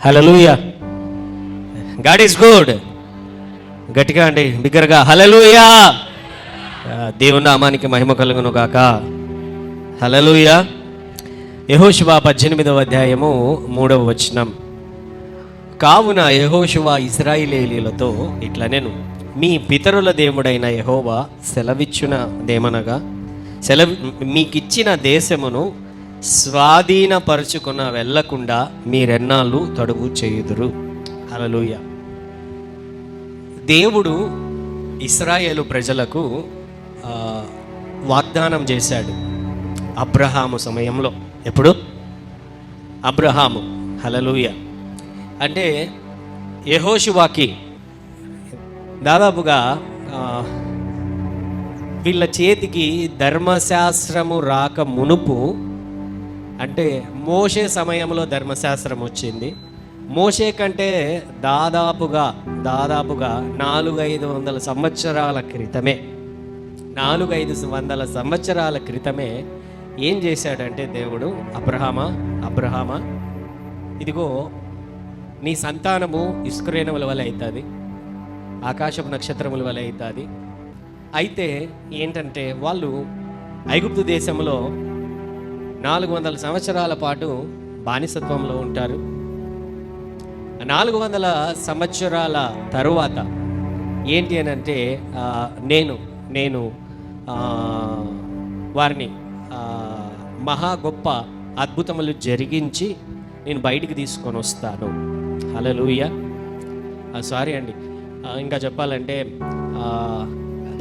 Hallelujah. God is good. గట్టిగా అండి, బిగ్గరగా హల్లెలూయా. దేవుని నామానికి మహిమ కలుగును గాక. హల్లెలూయా. యెహోషువ 18వ అధ్యాయము 3వ వచనం. కావున యెహోషువ ఇశ్రాయేలీయులతో ఇట్లా నేను మీ పితరుల దేవుడైన యెహోవా సెలవిచ్చునదేమనగా మీకిచ్చిన దేశమును స్వాధీనపరుచుకున్న వెళ్ళకుండా మీరెన్నాళ్ళు తడువు చేయుదురు. హల్లెలూయా. దేవుడు ఇశ్రాయేలు ప్రజలకు వాగ్దానం చేశాడు అబ్రహాము సమయంలో. ఎప్పుడు? అబ్రహాము. హల్లెలూయా. అంటే యెహోషువకి దాదాపుగా వీళ్ళ చేతికి ధర్మశాస్త్రము రాక మునుపు, అంటే మోషే సమయంలో ధర్మశాస్త్రం వచ్చింది. మోషే కంటే దాదాపుగా 400-500 సంవత్సరాల క్రితమే 400-500 సంవత్సరాల క్రితమే ఏం చేశాడంటే దేవుడు, అబ్రహామా ఇదిగో నీ సంతానము ఇస్కరేణుల వలె అవుతుంది, ఆకాశపు నక్షత్రముల వలె అవుతుంది. అయితే ఏంటంటే వాళ్ళు ఐగుప్తు దేశంలో 400 సంవత్సరాల పాటు బానిసత్వంలో ఉంటారు. 400 సంవత్సరాల తరువాత ఏంటి అని అంటే నేను వారిని మహా గొప్ప అద్భుతములు జరిగించి నేను బయటికి తీసుకొని వస్తాను. హల్లెలూయా. సారీ అండి, ఇంకా చెప్పాలంటే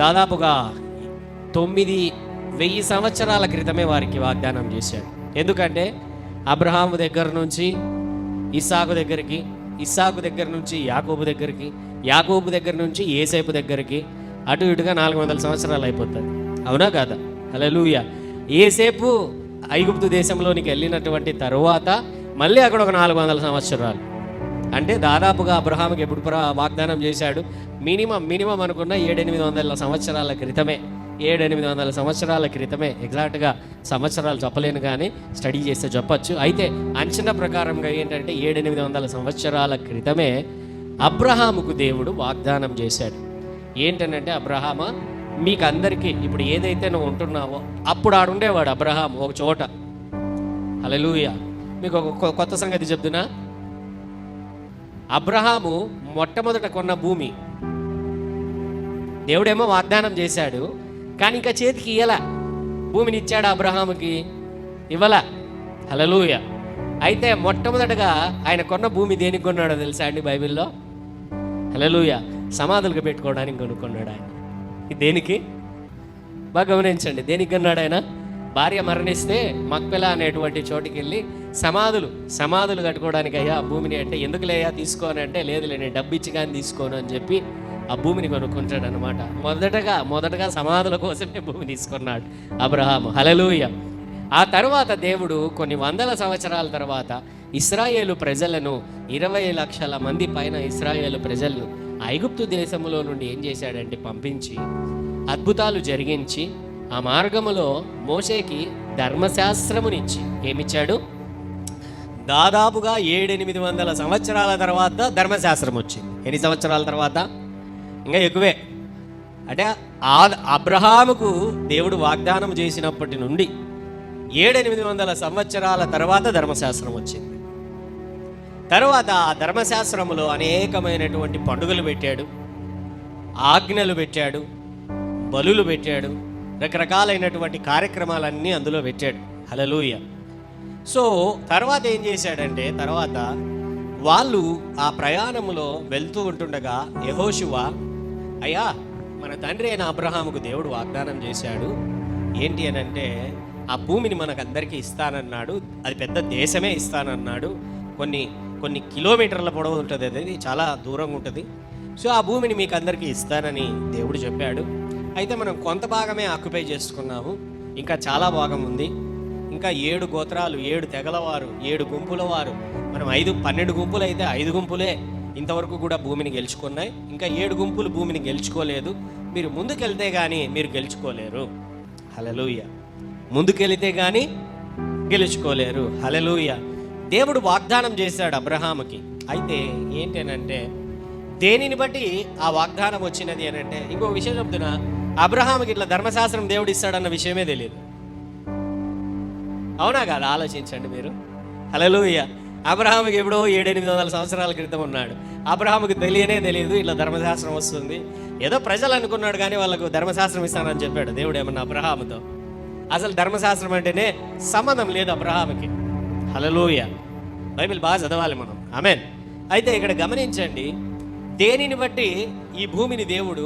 దాదాపుగా 9,000 సంవత్సరాల క్రితమే వారికి వాగ్దానం చేశాడు. ఎందుకంటే అబ్రహాము దగ్గర నుంచి ఇస్సాకు దగ్గరికి, ఇస్సాకు దగ్గర నుంచి యాకోబు దగ్గరికి, యాకోబు దగ్గర నుంచి యేసేపు దగ్గరికి, అటు ఇటుగా 400 సంవత్సరాలు అయిపోతుంది. అవునా కాదా? హల్లెలూయా. యేసేపు ఐగుప్తు దేశంలోనికి వెళ్ళినటువంటి తరువాత మళ్ళీ అక్కడ ఒక 400 సంవత్సరాలు. అంటే దాదాపుగా అబ్రహాముకి ఎప్పుడు వాగ్దానం చేశాడు? మినిమం అనుకున్న 700-800 సంవత్సరాల క్రితమే. 700-800 సంవత్సరాల క్రితమే. ఎగ్జాక్ట్గా సంవత్సరాలు చెప్పలేను కానీ స్టడీ చేస్తే చెప్పచ్చు. అయితే అంచనా ప్రకారంగా ఏంటంటే 700-800 సంవత్సరాల క్రితమే అబ్రహాముకు దేవుడు వాగ్దానం చేశాడు. ఏంటనంటే, అబ్రహామా మీకు అందరికీ ఇప్పుడు ఏదైతే నువ్వు ఉంటున్నావో అప్పుడు ఆడుండేవాడు అబ్రహాం ఒక చోట. హల్లెలూయా. మీకు ఒక కొత్త సంగతి చెప్తున్నా. అబ్రహాము మొట్టమొదట కొన్న భూమి దేవుడేమో వాగ్దానం చేశాడు, కానీ ఇంకా చేతికి ఇయ్యలా. భూమిని ఇచ్చాడు అబ్రహాముకి, ఇవ్వలా. హల్లెలూయా. అయితే మొట్టమొదటగా ఆయన కొన్న భూమి దేనికి కొన్నాడో తెలుసా అండి బైబిల్లో? హల్లెలూయా. సమాధులకు పెట్టుకోవడానికి కొనుక్కున్నాడు ఆయన. దేనికి? బాగా గమనించండి. దేనికి కొన్నాడు ఆయన? భార్య మరణిస్తే మక్పెలా అనేటువంటి చోటుకి వెళ్ళి సమాధులు కట్టుకోవడానికి అయ్యా భూమిని అంటే, ఎందుకులేయా తీసుకోని అంటే, లేదులే నేను డబ్బు ఇచ్చి కానీ తీసుకోను అని చెప్పి ఆ భూమిని కొనుక్కుంటాడు అనమాట. మొదటగా సమాధుల కోసమే భూమి తీసుకున్నాడు అబ్రహాము. హల్లెలూయా. ఆ తర్వాత దేవుడు కొన్ని 100 సంవత్సరాల తర్వాత ఇశ్రాయేలు ప్రజలను 20 లక్షల మంది పైన ఇశ్రాయేలు ప్రజలను ఐగుప్తు దేశంలో నుండి ఏం చేశాడంటే పంపించి అద్భుతాలు జరిగించి ఆ మార్గములో మోషేకి ధర్మశాస్త్రమునిచ్చి ఏమిచ్చాడు? దాదాపుగా 700-800 సంవత్సరాల తర్వాత ధర్మశాస్త్రం వచ్చింది. ఎన్ని సంవత్సరాల తర్వాత? ఇంకా ఎక్కువే. అంటే అబ్రహాముకు దేవుడు వాగ్దానం చేసినప్పటి నుండి 700-800 సంవత్సరాల తర్వాత ధర్మశాస్త్రం వచ్చింది. తర్వాత ఆ ధర్మశాస్త్రములో అనేకమైనటువంటి పండుగలు పెట్టాడు, ఆజ్ఞలు పెట్టాడు, బలులు పెట్టాడు, రకరకాలైనటువంటి కార్యక్రమాలన్నీ అందులో పెట్టాడు. హల్లెలూయా. సో తర్వాత ఏం చేశాడంటే, తర్వాత వాళ్ళు ఆ ప్రయాణములో వెళ్తూ ఉంటుండగా యెహోషువ, అయ్యా మన తండ్రి అయిన అబ్రహాముకు దేవుడు వాగ్దానం చేశాడు ఏంటి అని అంటే, ఆ భూమిని మనకందరికీ ఇస్తానన్నాడు, అది పెద్ద దేశమే ఇస్తానన్నాడు, కొన్ని కిలోమీటర్ల పొడవు ఉంటుంది, అది చాలా దూరంగా ఉంటుంది. సో ఆ భూమిని మీకు అందరికీ ఇస్తానని దేవుడు చెప్పాడు. అయితే మనం కొంత భాగమే ఆక్యుపై చేసుకున్నాము, ఇంకా చాలా భాగం ఉంది. ఇంకా 7 గోత్రాలు, 7 తెగలవారు, 7 గుంపుల వారు, మనం 12 గుంపులు అయితే 5 గుంపులే ఇంతవరకు కూడా భూమిని గెలుచుకున్నాయి. ఇంకా 7 గుంపులు భూమిని గెలుచుకోలేదు. మీరు ముందుకెళ్తే కానీ మీరు గెలుచుకోలేరు. హల్లెలూయా. ముందుకెళితే కానీ గెలుచుకోలేరు. హల్లెలూయా. దేవుడు వాగ్దానం చేశాడు అబ్రహాముకి. అయితే ఏంటనంటే దేనిని బట్టి ఆ వాగ్దానం వచ్చినది అని అంటే, ఇంకో విషయం చెప్తున్నా, అబ్రహాముకి ఇట్లా ధర్మశాస్త్రం దేవుడు ఇస్తాడన్న విషయమే తెలియదు. అవునా కాదు? ఆలోచించండి మీరు. హల్లెలూయా. అబ్రహాముకి ఎప్పుడో 700-800 సంవత్సరాల క్రితం ఉన్నాడు. అబ్రహాముకి తెలియదు ఇట్లా ధర్మశాస్త్రం వస్తుంది. ఏదో ప్రజలు అనుకున్నాడు కానీ వాళ్ళకు ధర్మశాస్త్రం ఇస్తానని చెప్పాడు దేవుడు ఏమన్నా అబ్రహాముతో. అసలు ధర్మశాస్త్రం అంటేనే సంబంధం లేదు అబ్రహాముకి. హల్లెలూయా. బైబిల్ బాగా చదవాలి మనం. ఆమేన్. అయితే ఇక్కడ గమనించండి, దేనిని బట్టి ఈ భూమిని దేవుడు,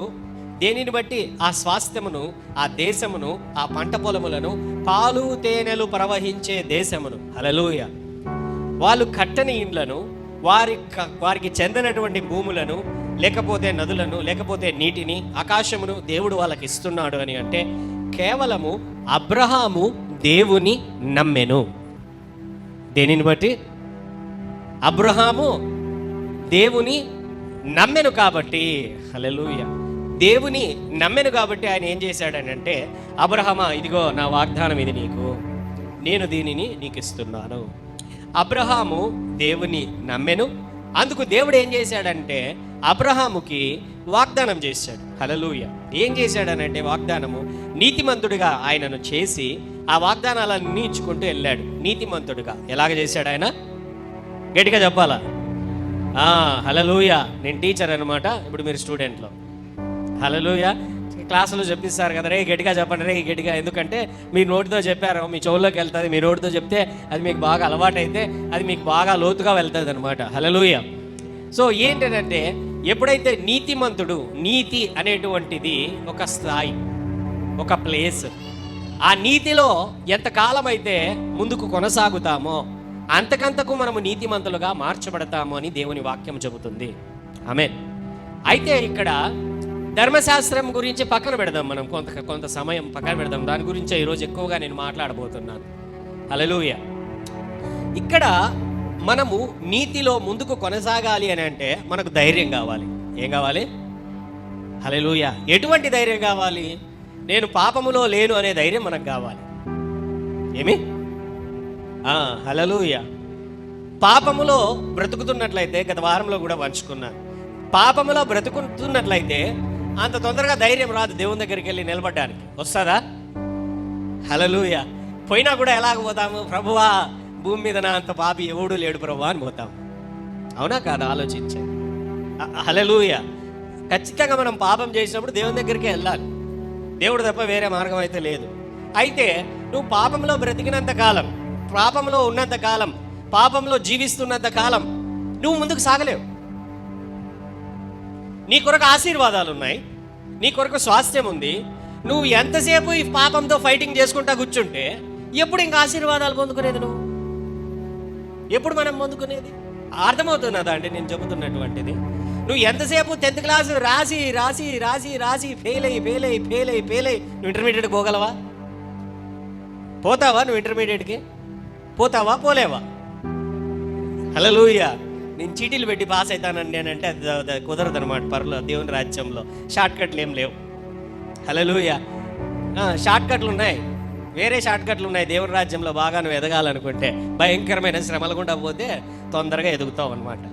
దేనిని బట్టి ఆ స్వాస్థ్యమును, ఆ దేశమును, ఆ పంట పొలములను, పాలు తేనెలు దేశమును, హల్లెలూయా, వాళ్ళు కట్టని ఇండ్లను, వారికి చెందినటువంటి భూములను, లేకపోతే నదులను, లేకపోతే నీటిని, ఆకాశమును దేవుడు వాళ్ళకి ఇస్తున్నాడు అని అంటే కేవలము అబ్రహాము దేవుని నమ్మెను. దేనిని బట్టి? అబ్రహాము దేవుని నమ్మెను కాబట్టి, హల్లెలూయా, దేవుని నమ్మెను కాబట్టి ఆయన ఏం చేశాడనంటే, అబ్రహామా ఇదిగో నా వాగ్దానం ఇది నీకు, నేను దీనిని నీకు ఇస్తున్నాను. అబ్రహాము దేవుని నమ్మెను. అందుకు దేవుడు ఏం చేశాడంటే అబ్రహాముకి వాగ్దానం చేశాడు. హల్లెలూయా. ఏం చేశాడనంటే వాగ్దానము, నీతిమంతుడిగా ఆయనను చేసి ఆ వాగ్దానాలన్నీ ఇచ్చుకుంటూ వెళ్ళాడు. నీతిమంతుడిగా ఎలాగ చేశాడు ఆయన? గట్టిగా చెప్పాలా? హల్లెలూయా. నేను టీచర్ అనమాట, ఇప్పుడు మీరు స్టూడెంట్లో. హల్లెలూయా. క్లాసులో చెప్పిస్తారు కదా, రే గట్టిగా చెప్పండి, రే గట్టిగా. ఎందుకంటే మీ నోటితో చెప్పారు, మీ చెవుల్లోకి వెళ్తుంది. మీ నోటితో చెప్తే అది మీకు బాగా అలవాటైతే అది మీకు బాగా లోతుగా వెళ్తుంది అనమాట. హల్లెలూయా. సో ఏంటంటే ఎప్పుడైతే నీతిమంతుడు, నీతి అనేటువంటిది ఒక స్థాయి, ఒక ప్లేస్, ఆ నీతిలో ఎంతకాలం అయితే ముందుకు కొనసాగుతామో అంతకంతకు మనము నీతిమంతులుగా మార్చబడతాము అని దేవుని వాక్యం చెబుతుంది. ఆమేన్. అయితే ఇక్కడ ధర్మశాస్త్రం గురించి పక్కన పెడదాం, మనం కొంత సమయం పక్కన పెడదాం. దాని గురించి ఈరోజు ఎక్కువగా నేను మాట్లాడబోతున్నాను. హల్లెలూయా. ఇక్కడ మనము నీతిలో ముందుకు కొనసాగాలి అని అంటే మనకు ధైర్యం కావాలి. ఏం కావాలి? హల్లెలూయా. ఎటువంటి ధైర్యం కావాలి? నేను పాపములో లేను అనే ధైర్యం మనకు కావాలి. ఏమి? హల్లెలూయా. పాపములో బ్రతుకుతున్నట్లయితే, గత వారంలో కూడా పంచుకున్నాను, పాపములో బ్రతుకుతున్నట్లయితే అంత తొందరగా ధైర్యం రాదు దేవుని దగ్గరికి వెళ్ళి నిలబడడానికి. వస్తుందా? హల్లెలూయా. పోయినా కూడా ఎలాగ పోతాము? ప్రభువా, భూమి మీద నా అంత పాపి ఎవడు లేడు ప్రభువా అని పోతాం. అవునా కాదా? ఆలోచించండి. హల్లెలూయా. ఖచ్చితంగా మనం పాపం చేసినప్పుడు దేవుని దగ్గరికి వెళ్ళాలి. దేవుడు తప్ప వేరే మార్గం అయితే లేదు. అయితే నువ్వు పాపంలో బ్రతికినంత కాలం, పాపంలో ఉన్నంత కాలం, పాపంలో జీవిస్తున్నంత కాలం నువ్వు ముందుకు సాగలేవు. నీ కొరకు ఆశీర్వాదాలు ఉన్నాయి, నీ కొరకు స్వాస్థ్యం ఉంది. నువ్వు ఎంతసేపు ఈ పాపంతో ఫైటింగ్ చేసుకుంటా కూర్చుంటే ఎప్పుడు ఇంకా ఆశీర్వాదాలు పొందుకునేది? నువ్వు ఎప్పుడు మనం పొందుకునేది? అర్థమవుతున్నదా అంటే నేను చెబుతున్నటువంటిది? నువ్వు ఎంతసేపు 10th క్లాస్ రాసి రాసి రాసి రాసి ఫెయిల్ అయ్యి నువ్వు ఇంటర్మీడియట్కి పోగలవా? పోతావా? నువ్వు ఇంటర్మీడియట్కి పోతావా? పోలేవా? హల్లెలూయా. నేను చీటీలు పెట్టి పాస్ అవుతానండి అని అంటే అది కుదరదు అనమాట. పర్లో దేవుని రాజ్యంలో షార్ట్ కట్లు ఏం లేవు. హల్లెలూయా. షార్ట్ కట్లు ఉన్నాయి, వేరే షార్ట్ కట్లు ఉన్నాయి. దేవుని రాజ్యంలో బాగా నువ్వు ఎదగాలనుకుంటే భయంకరమైన శ్రమలు గుండా పోతే తొందరగా ఎదుగుతావు అనమాట.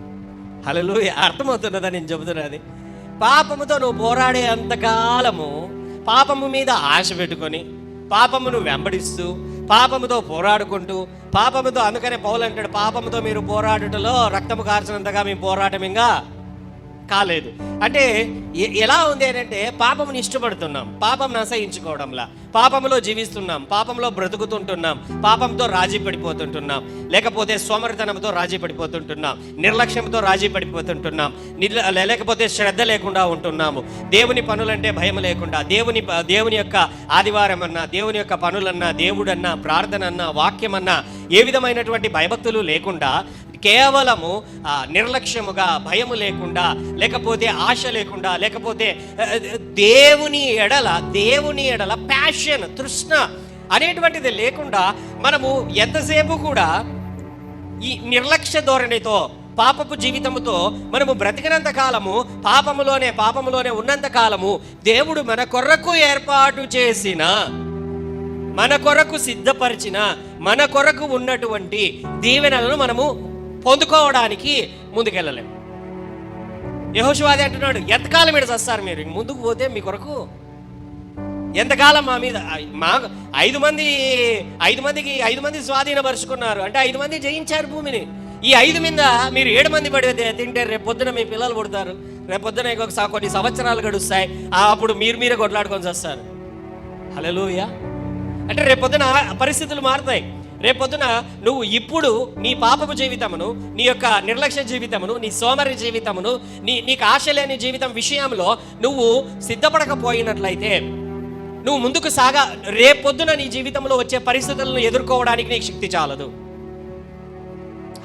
హల్లెలూయా. అర్థమవుతున్నదా నేను చెబుతున్నది? పాపముతో నువ్వు పోరాడే అంతకాలము పాపము మీద ఆశ పెట్టుకొని, పాపమును వెంబడిస్తూ, పాపముతో పోరాడుకుంటూ, పాపముతో, అందుకనే పౌలు అంటాడు, పాపముతో మీరు పోరాడుటలో రక్తము కార్చినంతగా మీ పోరాటం ఇంకా కాలేదు. అంటే ఎలా ఉంది అని అంటే పాపముని ఇష్టపడుతున్నాం, పాపంను అసహించుకోవడంలా, పాపంలో జీవిస్తున్నాం, పాపంలో బ్రతుకుతుంటున్నాం, పాపంతో రాజీ పడిపోతుంటున్నాం, లేకపోతే సోమరితనంతో రాజీ పడిపోతుంటున్నాం, నిర్లక్ష్యంతో రాజీ పడిపోతుంటున్నాం, లేకపోతే శ్రద్ధ లేకుండా ఉంటున్నాము. దేవుని పనులంటే భయం లేకుండా, దేవుని యొక్క ఆదివారం అన్నా, దేవుని యొక్క పనులన్నా, దేవుడన్నా, ప్రార్థన అన్నా, వాక్యం అన్నా ఏ విధమైనటువంటి భయభక్తులు లేకుండా కేవలము నిర్లక్ష్యముగా, భయము లేకుండా, లేకపోతే ఆశ లేకుండా, లేకపోతే దేవుని ఎడల ప్యాషన్, తృష్ణ అనేటువంటిది లేకుండా మనము ఎంతసేపు కూడా ఈ నిర్లక్ష్య ధోరణితో, పాపపు జీవితముతో మనము బ్రతికినంత కాలము, పాపములోనే ఉన్నంత కాలము దేవుడు మన కొరకు ఏర్పాటు చేసిన మన కొరకు సిద్ధపరిచిన, మన కొరకు ఉన్నటువంటి దీవెనలను మనము పొందుకోవడానికి ముందుకెళ్ళలేము. యెహోషువ అంటున్నాడు, ఎంతకాలం మీద చస్తారు మీరు, ముందుకు పోతే మీ కొరకు ఎంతకాలం మా మీద. మా 5 మంది స్వాధీనపరుచుకున్నారు అంటే 5 మంది జయించారు భూమిని. ఈ 5 మీద మీరు 7 మంది పడితే తింటే రేపు పొద్దున మీ పిల్లలు పుడతారు, రేపు పొద్దున కొన్ని సంవత్సరాలు గడుస్తాయి, అప్పుడు మీరే కొట్లాడుకొని వస్తారు. హల్లెలూయా. అంటే రేపొద్దున పరిస్థితులు మారుతాయి. రేపొద్దున నువ్వు ఇప్పుడు నీ పాపపు జీవితమును, నీ యొక్క నిర్లక్ష్య జీవితమును, నీ సోమరి జీవితమును, నీకు ఆశ లేని జీవితం విషయంలో నువ్వు సిద్ధపడకపోయినట్లయితే నువ్వు ముందుకు రేపొద్దున నీ జీవితంలో వచ్చే పరిస్థితులను ఎదుర్కోవడానికి నీకు శక్తి చాలదు.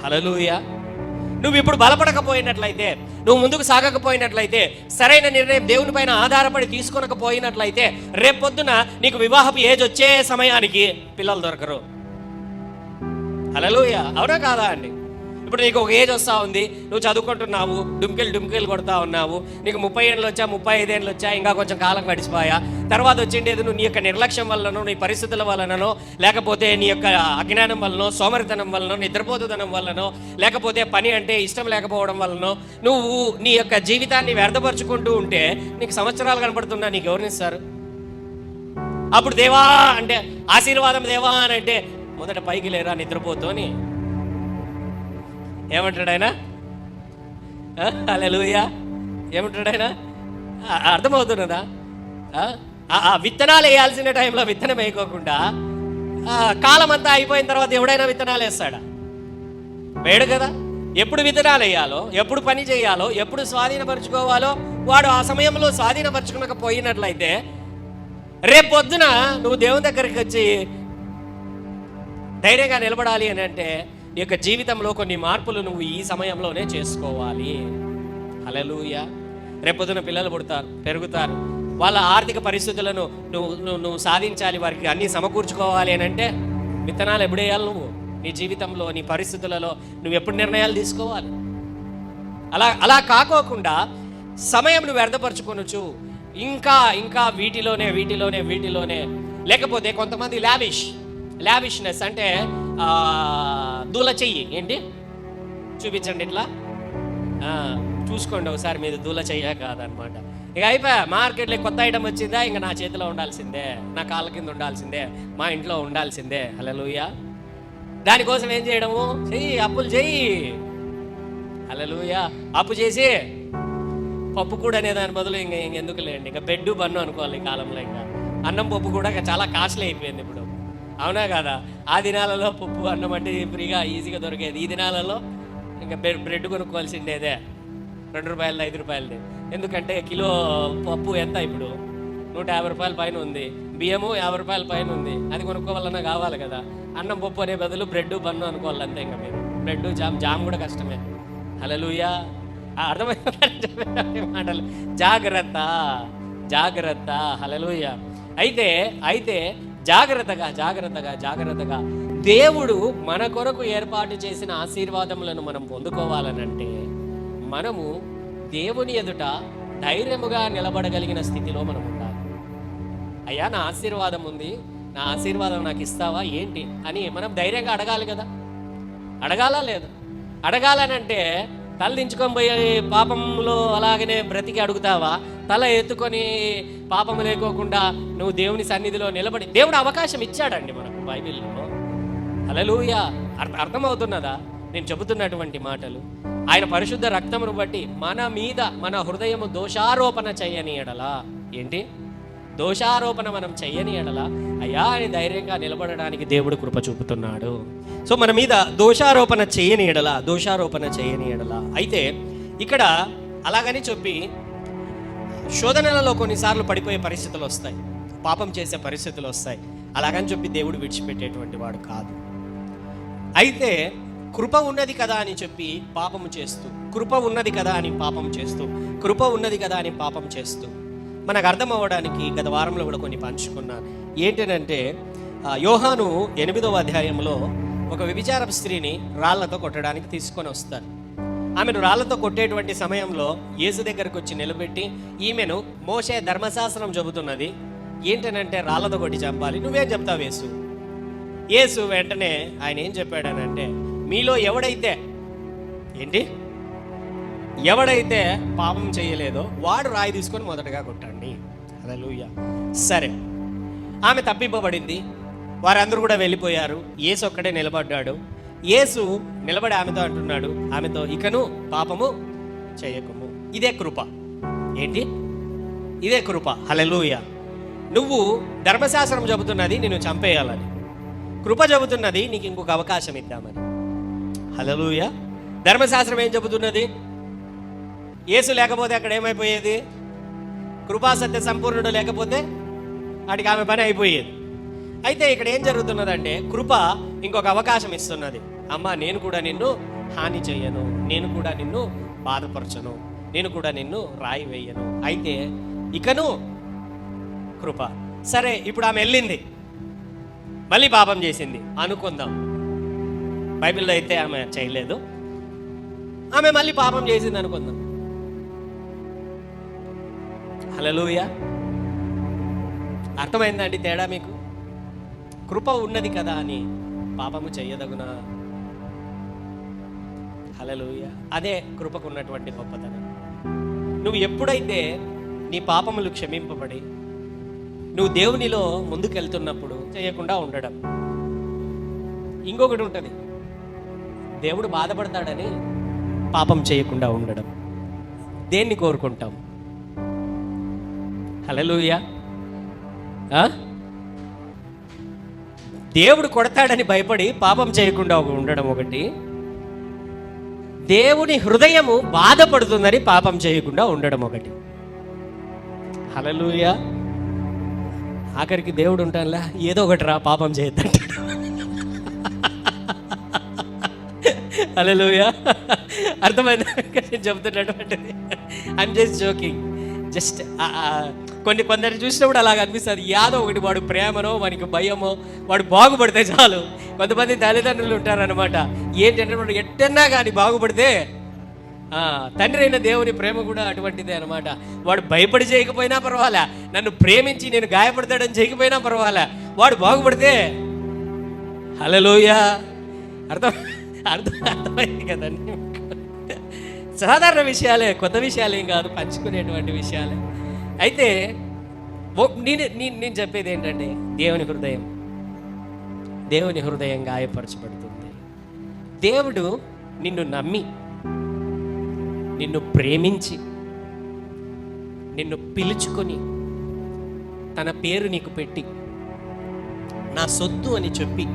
హల్లెలూయా. నువ్వు ఇప్పుడు బలపడకపోయినట్లయితే, నువ్వు ముందుకు సాగకపోయినట్లయితే, సరైన నిర్ణయం దేవుని పైన ఆధారపడి తీసుకొనకపోయినట్లయితే రేపొద్దున నీకు వివాహపు ఏజ్ వచ్చే సమయానికి పిల్లలు దొరకరు. హల్లెలూయా. అవునా కాదా అండి? ఇప్పుడు నీకు ఒక ఏజ్ వస్తూ ఉంది, నువ్వు చదువుకుంటున్నావు, డుమ్కిలు కొడతా ఉన్నావు, నీకు 30 ఏళ్ళు వచ్చా, 35 ఏళ్ళు వచ్చా, ఇంకా కొంచెం కాలం గడిచిపోయా, తర్వాత వచ్చిండేది నువ్వు నీ యొక్క నిర్లక్ష్యం వల్లనో, నీ పరిస్థితుల వలననో, లేకపోతే నీ యొక్క అజ్ఞానం వల్లనో, సోమరితనం వల్లనో, నిద్రపోతుతనం వల్లనో, లేకపోతే పని అంటే ఇష్టం లేకపోవడం వల్లనో నువ్వు నీ యొక్క జీవితాన్ని వ్యర్థపరుచుకుంటూ ఉంటే నీకు సంవత్సరాలు కనపడుతున్నా నీకు ఎవరినిస్తారు? అప్పుడు దేవా అంటే ఆశీర్వాదం దేవా అని అంటే మొదట పైకి లేరా నిద్రపోతూ అని ఏమంటాడు ఆయన? హల్లెలూయా. ఏమంటాడు ఆయన? అర్థమవుతున్నదా? ఆ విత్తనాలు వేయాల్సిన టైంలో విత్తనం వేయకోకుండా కాలం అంతా అయిపోయిన తర్వాత ఎవడైనా విత్తనాలు వేస్తాడా? వేడు కదా. ఎప్పుడు విత్తనాలు వేయాలో, ఎప్పుడు పని చేయాలో, ఎప్పుడు స్వాధీనపరచుకోవాలో వాడు ఆ సమయంలో స్వాధీనపరచుకోకపోయినట్లయితే రేపొద్దున నువ్వు దేవుని దగ్గరికి వచ్చి ధైర్యంగా నిలబడాలి అని అంటే నీ యొక్క జీవితంలో కొన్ని మార్పులు నువ్వు ఈ సమయంలోనే చేసుకోవాలి. హల్లెలూయా. రేపొద్దున పిల్లలు పుడతారు, పెరుగుతారు, వాళ్ళ ఆర్థిక పరిస్థితులను నువ్వు సాధించాలి, వారికి అన్నీ సమకూర్చుకోవాలి అని అంటే విత్తనాలు ఎప్పుడు వేయాలి? నువ్వు నీ జీవితంలో, నీ పరిస్థితులలో నువ్వు ఎప్పుడు నిర్ణయాలు తీసుకోవాలి. అలా కాకోకుండా సమయం నువ్వు వ్యర్థపరచుకొనొచ్చు. ఇంకా వీటిలోనే లేకపోతే కొంతమంది లావిష్నెస్ అంటే దూల చెయ్యి. ఏంటి చూపించండి, ఇట్లా చూసుకోండి ఒకసారి, మీద దూల చెయ్య కాదనమాట. ఇక అయిపోయా, మార్కెట్లో కొత్త ఐటమ్ వచ్చిందా, ఇంకా నా చేతిలో ఉండాల్సిందే, నా కాళ్ళ కింద ఉండాల్సిందే, మా ఇంట్లో ఉండాల్సిందే. హల్లెలూయా. దానికోసం ఏం చేయడము? అప్పులు చెయ్యి. హల్లెలూయా. అప్పు చేసి పప్పు కూడా అనే దాని బదులు ఇంకెందుకు లేండి, ఇంకా బెడ్ బన్ను అనుకోవాలి ఈ కాలంలో. ఇంకా అన్నం పప్పు కూడా చాలా కాస్ట్లీ అయిపోయింది ఇప్పుడు. అవునా కదా? ఆ దినాలలో పప్పు అన్నం అంటే ఫ్రీగా ఈజీగా దొరికేది. ఈ దినాలలో ఇంకా బ్రెడ్ కొనుక్కోవాల్సిండేదే, 2 రూపాయలది, 5 రూపాయలది. ఎందుకంటే కిలో పప్పు ఎంత ఇప్పుడు 150 రూపాయల పైన ఉంది, బియ్యము 50 రూపాయల పైన ఉంది. అది కొనుక్కోవాలన్నా కావాలి కదా. అన్నం పప్పు అనే బదులు బ్రెడ్ బన్ను అనుకోవాలంతే. ఇంకా మీరు బ్రెడ్ జామ్ కూడా కష్టమే. హల్లెలూయా. అర్థమైంది మాటలు. జాగ్రత్త. హల్లెలూయా. అయితే జాగ్రత్తగా దేవుడు మన కొరకు ఏర్పాటు చేసిన ఆశీర్వాదములను మనం పొందుకోవాలనంటే మనము దేవుని ఎదుట ధైర్యముగా నిలబడగలిగిన స్థితిలో మనం ఉండాలి. అయ్యా, నా ఆశీర్వాదం ఉంది, నా ఆశీర్వాదం నాకు ఇస్తావా ఏంటి అని మనం ధైర్యంగా అడగాలి కదా. అడగాలా లేదు? అడగాలనంటే తల దించుకొని పోయి పాపంలో అలాగనే బ్రతికి అడుగుతావా? తల ఎత్తుకొని పాపము లేకోకుండా నువ్వు దేవుని సన్నిధిలో నిలబడి, దేవుడు అవకాశం ఇచ్చాడండి మనకు బైబిల్లో. హల్లెలూయా. అర్థమవుతున్నదా నేను చెబుతున్నటువంటి మాటలు? ఆయన పరిశుద్ధ రక్తమును బట్టి మన హృదయము దోషారోపణ చెయ్యని ఎడలా, ఏంటి దోషారోపణ మనం చెయ్యని ఎడలా అయ్యా అని ధైర్యంగా నిలబడడానికి దేవుడు కృప చూపుతున్నాడు. సో మన మీద దోషారోపణ చేయని ఎడలా. అయితే ఇక్కడ అలాగని చెప్పి శోధనలలో కొన్నిసార్లు పడిపోయే పరిస్థితులు వస్తాయి, పాపం చేసే పరిస్థితులు వస్తాయి. అలాగని చెప్పి దేవుడు విడిచిపెట్టేటువంటి వాడు కాదు. అయితే కృప ఉన్నది కదా అని చెప్పి పాపము చేస్తూ, కృప ఉన్నది కదా అని పాపం చేస్తూ మనకు అర్థం అవ్వడానికి గత వారంలో కూడా కొన్ని పంచుకున్నాను. ఏంటంటే యోహాను 8వ అధ్యాయంలో ఒక వ్యభిచారపు స్త్రీని రాళ్లతో కొట్టడానికి తీసుకొని వస్తారు. ఆమెను రాళ్లతో కొట్టేటువంటి సమయంలో యేసు దగ్గరకు వచ్చి నిలబెట్టి, ఈమెను మోషే ధర్మశాస్త్రం చెబుతున్నది, ఏంటనంటే రాళ్ళతో కొట్టి చంపాలి. నువ్వేం చెప్తావు యేసు వెంటనే ఆయన ఏం చెప్పాడనంటే, మీలో ఎవడైతే పాపం చేయలేదో వాడు రాయి తీసుకొని మొదటగా కొట్టండి. హల్లెలూయా. సరే, ఆమె తప్పింపబడింది, వారందరూ కూడా వెళ్ళిపోయారు. యేసు ఒక్కడే నిలబడ్డాడు. యేసు నిలబడి ఆమెతో ఇకను పాపము చేయకము. ఇదే కృప. ఇదే కృప. హల్లెలూయా. నువ్వు ధర్మశాస్త్రం చెబుతున్నది నిన్ను చంపేయాలని, కృప చెబుతున్నది నీకు ఇంకొక అవకాశం ఇద్దామని. హల్లెలూయా. ధర్మశాస్త్రం ఏం చెబుతున్నది? యేసు లేకపోతే అక్కడ ఏమైపోయేది? కృపా సత్య సంపూర్ణుడు లేకపోతే వాటికి ఆమె పని అయిపోయేది. అయితే ఇక్కడ ఏం జరుగుతున్నదంటే, కృప ఇంకొక అవకాశం ఇస్తున్నది. అమ్మా, నేను కూడా నిన్ను హాని చెయ్యను, నేను కూడా నిన్ను బాధపరచను, నేను కూడా నిన్ను రాయి వేయను. అయితే ఇకను కృప. సరే, ఇప్పుడు ఆమె వెళ్ళింది, మళ్ళీ పాపం చేసింది అనుకుందాం. బైబిల్లో అయితే ఆమె చేయలేదు, ఆమె మళ్ళీ పాపం చేసింది అనుకుందాం. హల్లెలూయా. అర్థమైందండి తేడా మీకు? కృప ఉన్నది కదా అని పాపము చెయ్యదగునా? హల్లెలూయా. అదే కృపకు ఉన్నటువంటి గొప్పతనం. నువ్వు ఎప్పుడైతే నీ పాపములు క్షమింపబడి నువ్వు దేవునిలో ముందుకెళ్తున్నప్పుడు చేయకుండా ఉండడం. ఇంకొకటి ఉంటుంది, దేవుడు బాధపడతాడని పాపం చేయకుండా ఉండడం. దేన్ని కోరుకుంటాం? హల్లెలూయా. దేవుడు కొడతాడని భయపడి పాపం చేయకుండా ఉండడం ఒకటి, దేవుని హృదయము బాధపడుతుందని పాపం చేయకుండా ఉండడం ఒకటి. హల్లెలూయా. ఆఖరికి దేవుడు ఉంటానులా, ఏదో ఒకటి రా పాపం చేయొద్దంటాడు. హల్లెలూయా. అర్థమైందా నేను చెబుతున్నటువంటిది? I'm just joking. జస్ట్ కొందరు చూసినప్పుడు అలాగ అనిపిస్తుంది. యాదో ఒకటి, వాడు ప్రేమనో వానికి భయమో, వాడు బాగుపడితే చాలు. కొంతమంది తల్లిదండ్రులు ఉంటారనమాట, ఏంటంటే వాడు ఎట్టన్నా కానీ బాగుపడితే, తండ్రి అయిన దేవుని ప్రేమ కూడా అటువంటిదే అనమాట. వాడు భయపడి చేయకపోయినా పర్వాలే, నన్ను ప్రేమించి నేను గాయపడతాడని చేయకపోయినా పర్వాలే, వాడు బాగుపడితే. హల్లెలూయా. అర్థమైంది కదండి? సాధారణ విషయాలే, కొత్త విషయాలేం కాదు, పంచుకునేటువంటి విషయాలే. అయితే నేను చెప్పేది ఏంటంటే, దేవుని హృదయం గాయపరచబడుతుంది. దేవుడు నిన్ను నమ్మి, నిన్ను ప్రేమించి, నిన్ను పిలుచుకొని, తన పేరు నీకు పెట్టి, నా సొత్తు అని చెప్పి,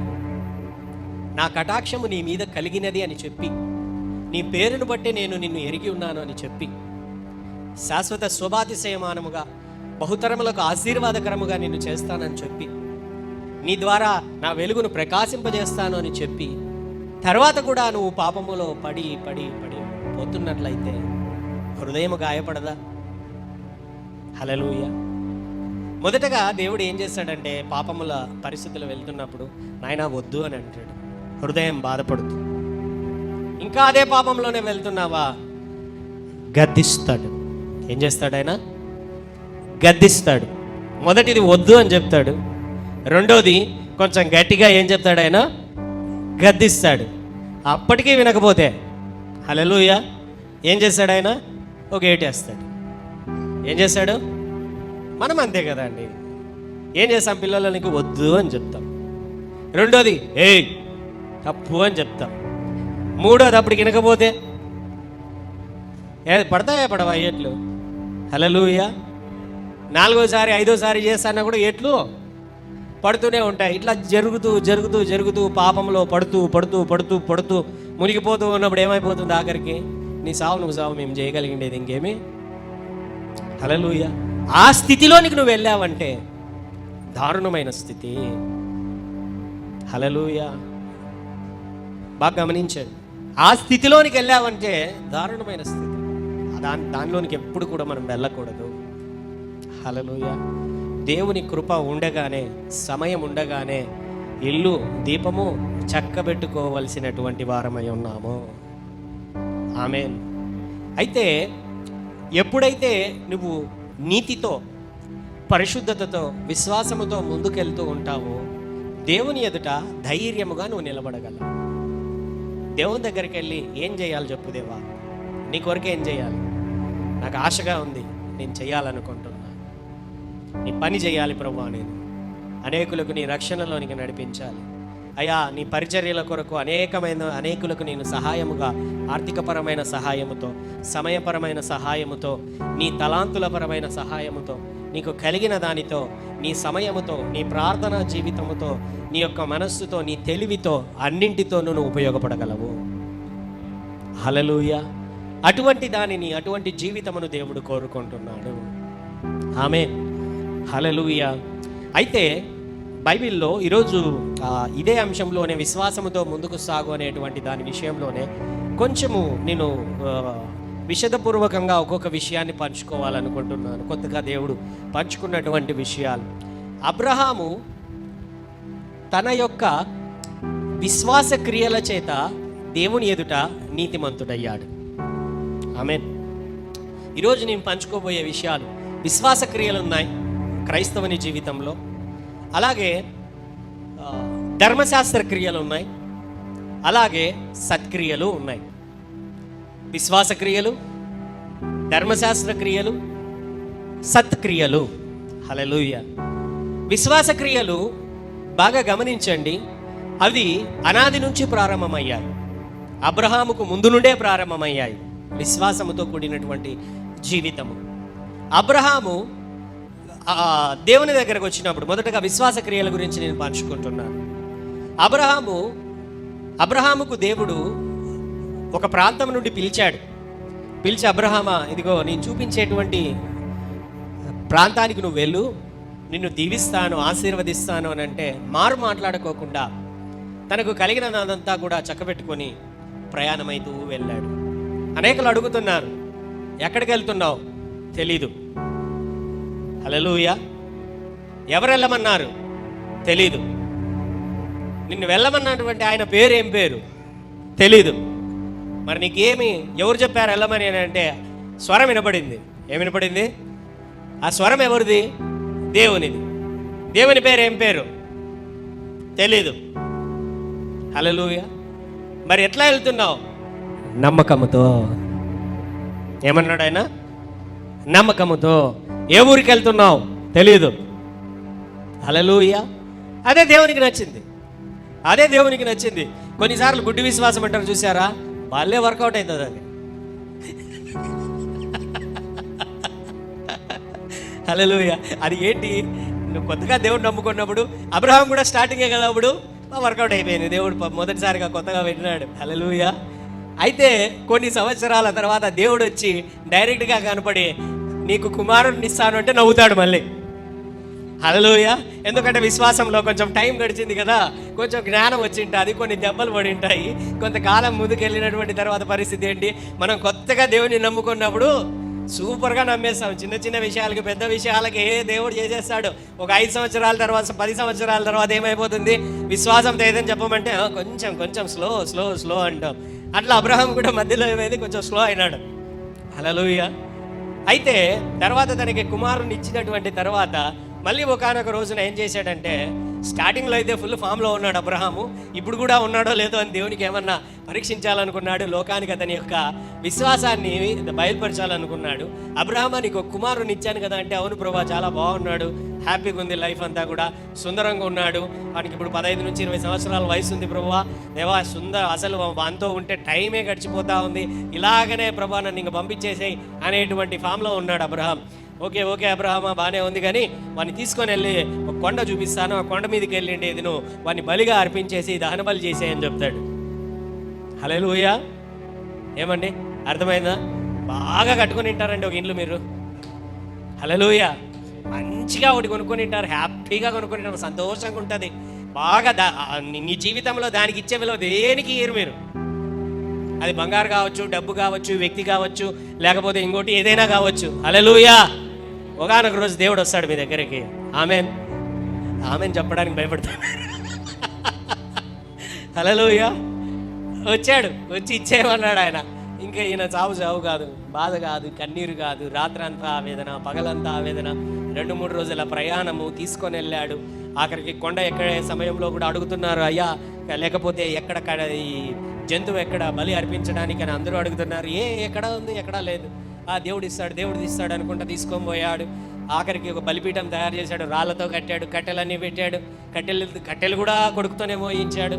నా కటాక్షము నీ మీద కలిగినది అని చెప్పి, నీ పేరును బట్టి నేను నిన్ను ఎరిగి ఉన్నాను అని చెప్పి, శాశ్వత శోభాతిశయమానముగా బహుతరములకు ఆశీర్వాదకరముగా నిన్ను చేస్తానని చెప్పి, నీ ద్వారా నా వెలుగును ప్రకాశింపజేస్తాను అని చెప్పి, తర్వాత కూడా నువ్వు పాపములో పడి పడి పడి పోతున్నట్లయితే హృదయం గాయపడదా? హల్లెలూయా. మొదటగా దేవుడు ఏం చేస్తాడంటే, పాపముల పరిస్థితులు వెళ్తున్నప్పుడు నాయనా వద్దు అని అంటాడు. హృదయం బాధపడుతూ, ఇంకా అదే పాపంలోనే వెళ్తున్నావా, గద్దిస్తాడు. ఏం చేస్తాడు ఆయన? గద్దిస్తాడు. మొదటిది వద్దు అని చెప్తాడు, రెండోది కొంచెం గట్టిగా ఏం చెప్తాడు ఆయన? గద్దిస్తాడు. అప్పటికీ వినకపోతే హల్లెలూయా ఏం చేస్తాడు ఆయన? ఒక ఏటేస్తాడు. ఏం చేస్తాడు? మనం అంతే కదండి. ఏం చేస్తాం? పిల్లలకి వద్దు అని చెప్తాం, రెండోది ఏయ్ తప్పు అని చెప్తాం, మూడోది అప్పటికి వినకపోతే పడతాయా పడవా ఏట్లు? హల్లెలూయా. నాలుగోసారి ఐదోసారి చేస్తానా కూడా ఏట్లు పడుతూనే ఉంటాయి. ఇట్లా జరుగుతూ జరుగుతూ జరుగుతూ పాపంలో పడుతూ పడుతూ పడుతూ పడుతూ మునిగిపోతూ ఉన్నప్పుడు ఏమైపోతుంది? ఆఖరికి నీ సావు నువ్వు సావు, మేము చేయగలిగిండేది ఇంకేమి. హల్లెలూయా. ఆ స్థితిలోనికి నువ్వు వెళ్ళావంటే దారుణమైన స్థితి. హల్లెలూయా. బాగా గమనించండి, ఆ స్థితిలోనికి వెళ్ళావంటే దారుణమైన స్థితి. దానిలోనికి ఎప్పుడు కూడా మనం వెళ్ళకూడదు. హల్లెలూయా. దేవుని కృప ఉండగానే, సమయం ఉండగానే ఇల్లు దీపము చక్కబెట్టుకోవలసినటువంటి వారమై ఉన్నాము. ఆమేన్. అయితే ఎప్పుడైతే నువ్వు నీతితో పరిశుద్ధతతో విశ్వాసముతో ముందుకెళ్తూ ఉంటావో దేవుని ఎదుట ధైర్యముగా నువ్వు నిలబడగలవు. దేవుని దగ్గరికి వెళ్ళి ఏం చేయాలి చెప్పు దేవా, నీ కొరకు ఏం చేయాలి, నాకు ఆశగా ఉంది, నేను చేయాలనుకుంటున్నా, నీ పని చేయాలి ప్రభువా, నేను అనేకులకు నీ రక్షణలోనికి నడిపించాలి అయ్యా, నీ పరిచర్యల కొరకు అనేకులకు నేను సహాయముగా, ఆర్థికపరమైన సహాయముతో, సమయపరమైన సహాయముతో, నీ తలాంతులపరమైన సహాయముతో, నీకు కలిగిన దానితో, నీ సమయముతో, నీ ప్రార్థనా జీవితముతో, నీ యొక్క మనస్సుతో, నీ తెలివితో, అన్నింటితో నువ్వు ఉపయోగపడగలవు. హల్లెలూయా. అటువంటి దానిని, అటువంటి జీవితమును దేవుడు కోరుకుంటున్నాడు. ఆమేన్. హల్లెలూయా. అయితే బైబిల్లో ఈరోజు ఇదే అంశంలోనే, విశ్వాసముతో ముందుకు సాగు అనేటువంటి దాని విషయంలోనే కొంచెము నేను విషదపూర్వకంగా ఒక్కొక్క విషయాన్ని పంచుకోవాలనుకుంటున్నాను. కొత్తగా దేవుడు పంచుకున్నటువంటి విషయాలు. అబ్రహాము తన యొక్క విశ్వాస క్రియల చేత దేవుని ఎదుట నీతిమంతుడయ్యాడు. ఆమేన్. ఈరోజు నేను పంచుకోబోయే విషయాలు, విశ్వాస క్రియలు ఉన్నాయి క్రైస్తవుని జీవితంలో, అలాగే ధర్మశాస్త్ర క్రియలు ఉన్నాయి, అలాగే సత్క్రియలు ఉన్నాయి. విశ్వాస క్రియలు, ధర్మశాస్త్ర క్రియలు, సత్క్రియలు. హల్లెలూయా. విశ్వాస క్రియలు బాగా గమనించండి, అవి అనాది నుంచి ప్రారంభమయ్యాయి. అబ్రహాముకు ముందు నుండే ప్రారంభమయ్యాయి విశ్వాసముతో కూడినటువంటి జీవితము. అబ్రహాము దేవుని దగ్గరకు వచ్చినప్పుడు మొదటగా విశ్వాస క్రియల గురించి నేను పంచుకుంటున్నాను. అబ్రహాముకు దేవుడు ఒక ప్రాంతం నుండి పిలిచి అబ్రహామా, ఇదిగో నేను చూపించేటువంటి ప్రాంతానికి నువ్వు వెళ్ళు, నిన్ను దీవిస్తాను, ఆశీర్వదిస్తాను అని అంటే మారు మాట్లాడుకోకుండా తనకు కలిగినదంతా కూడా చక్కబెట్టుకొని ప్రయాణమైతూ వెళ్ళాడు. అనేకులు అడుగుతున్నారు, ఎక్కడికి వెళ్తున్నావు? తెలీదు. హల్లెలూయా. ఎవరు వెళ్ళమన్నారు? తెలీదు. నిన్ను వెళ్ళమన్నటువంటి ఆయన పేరు ఏం పేరు? తెలీదు. మరి నీకేమి, ఎవరు చెప్పారు వెళ్ళమని అని అంటే స్వరం వినపడింది. ఏమి వినపడింది? ఆ స్వరం ఎవరిది? దేవునిది. దేవుని పేరు ఏం పేరు? తెలీదు. హల్లెలూయా. మరి ఎట్లా వెళ్తున్నావు? నమ్మకముతో. ఏమన్నాడు ఆయన? నమ్మకముతో. ఏ ఊరికి వెళ్తున్నావు? తెలీదు. హల్లెలూయా. అదే దేవునికి నచ్చింది. కొన్నిసార్లు గుడ్డి విశ్వాసం అంటారు చూసారా, వాళ్ళే వర్కౌట్ అవుతుంది అది. హల్లెలూయా. అది ఏంటి? నువ్వు కొత్తగా దేవుడు నమ్ముకున్నప్పుడు, అబ్రహాం కూడా స్టార్టింగే కదా, అప్పుడు వర్కౌట్ అయిపోయింది. దేవుడు మొదటిసారిగా కొత్తగా పెట్టినాడు. హల్లెలూయా. అయితే కొన్ని సంవత్సరాల తర్వాత దేవుడు వచ్చి డైరెక్ట్గా కనపడి నీకు కుమారుడిని ఇస్తాను అంటే నవ్వుతాడు మళ్ళీ. హల్లెలూయా. ఎందుకంటే విశ్వాసంలో కొంచెం టైం గడిచింది కదా, కొంచెం జ్ఞానం వచ్చింటుంది, కొన్ని దెబ్బలు పడి ఉంటాయి. కొంతకాలం ముందుకెళ్ళినటువంటి తర్వాత పరిస్థితి ఏంటి? మనం కొత్తగా దేవుని నమ్ముకున్నప్పుడు సూపర్గా నమ్మేస్తాం. చిన్న చిన్న విషయాలకి, పెద్ద విషయాలకి దేవుడు చేసేస్తాడు. ఒక 5 సంవత్సరాల తర్వాత, 10 సంవత్సరాల తర్వాత ఏమైపోతుంది? విశ్వాసంతో ఏదని చెప్పమంటే కొంచెం స్లో అంటాం. అట్లా అబ్రహాం కూడా మధ్యలో ఏమైంది? కొంచెం స్లో అయినాడు. హల్లెలూయా. అయితే తర్వాత తనకి కుమారుని ఇచ్చినటువంటి తర్వాత మళ్ళీ ఒకానొక రోజున ఏం చేశాడంటే, స్టార్టింగ్లో అయితే ఫుల్ ఫామ్లో ఉన్నాడు అబ్రహాము, ఇప్పుడు కూడా ఉన్నాడో లేదో అని దేవునికి ఏమన్నా పరీక్షించాలనుకున్నాడు. లోకానికి అతని యొక్క విశ్వాసాన్ని బయలుపరచాలనుకున్నాడు. అబ్రహామా, నీకు ఒక కుమారుని ఇచ్చాను కదా అంటే, అవును ప్రభా, చాలా బాగున్నాడు, హ్యాపీగా ఉంది, లైఫ్ అంతా కూడా సుందరంగా ఉన్నాడు, వానికి ఇప్పుడు 15 నుంచి 20 సంవత్సరాల వయసు ఉంది ప్రభువా, దేవా అసలు వానితో ఉంటే టైమే గడిచిపోతా ఉంది, ఇలాగనే ప్రభా నన్ను ఇంక పంపించేసేయి అనేటువంటి ఫామ్లో ఉన్నాడు అబ్రహాం. ఓకే అబ్రహామా, బాగానే ఉంది, కానీ వాడిని తీసుకొని వెళ్ళి ఒక కొండ చూపిస్తాను, ఆ కొండ మీదకి వెళ్ళండి, ఇది నువ్వు వాడిని బలిగా అర్పించేసి దహన బలి చేసేయని చెప్తాడు. హల్లెలూయా. ఏమండి, అర్థమైందా? బాగా కట్టుకొని ఉంటారండి ఒక ఇంట్లో మీరు. హల్లెలూయా. మంచిగా ఒకటి కొనుక్కొని ఉంటారు, హ్యాపీగా కొనుక్కొని ఉంటారు, సంతోషంగా ఉంటుంది బాగా. నీ జీవితంలో దానికి ఇచ్చే విలువ దేనికి ఇయ్యరు మీరు. అది బంగారు కావచ్చు, డబ్బు కావచ్చు, వ్యక్తి కావచ్చు, లేకపోతే ఇంకోటి ఏదైనా కావచ్చు. హల్లెలూయా. ఒకానొక రోజు దేవుడు వస్తాడు మీ దగ్గరికి. ఆమెన్ చెప్పడానికి భయపడతాడు. హల్లెలూయా. వచ్చి ఇచ్చేయమన్నాడు ఆయన. ఇంకా ఈయన చావు కాదు, బాధ కాదు, కన్నీరు కాదు, రాత్రంతా ఆవేదన, పగలంతా ఆవేదన, 2-3 రోజుల ప్రయాణము తీసుకొని వెళ్ళాడు. ఆఖరికి కొండ ఎక్కే సమయంలో కూడా అడుగుతున్నారు, అయ్యా లేకపోతే ఎక్కడ ఈ జంతువు ఎక్కడ బలి అర్పించడానికి అని అందరూ అడుగుతున్నారు. ఎక్కడ ఉంది, ఎక్కడా లేదు. దేవుడు ఇస్తాడు అనుకుంటా తీసుకొని పోయాడు. ఆఖరికి ఒక బలిపీఠం తయారు చేశాడు, రాళ్లతో కట్టాడు, కట్టెలన్నీ పెట్టాడు. కట్టెలు కూడా కొడుకుతోనే మోయించాడు.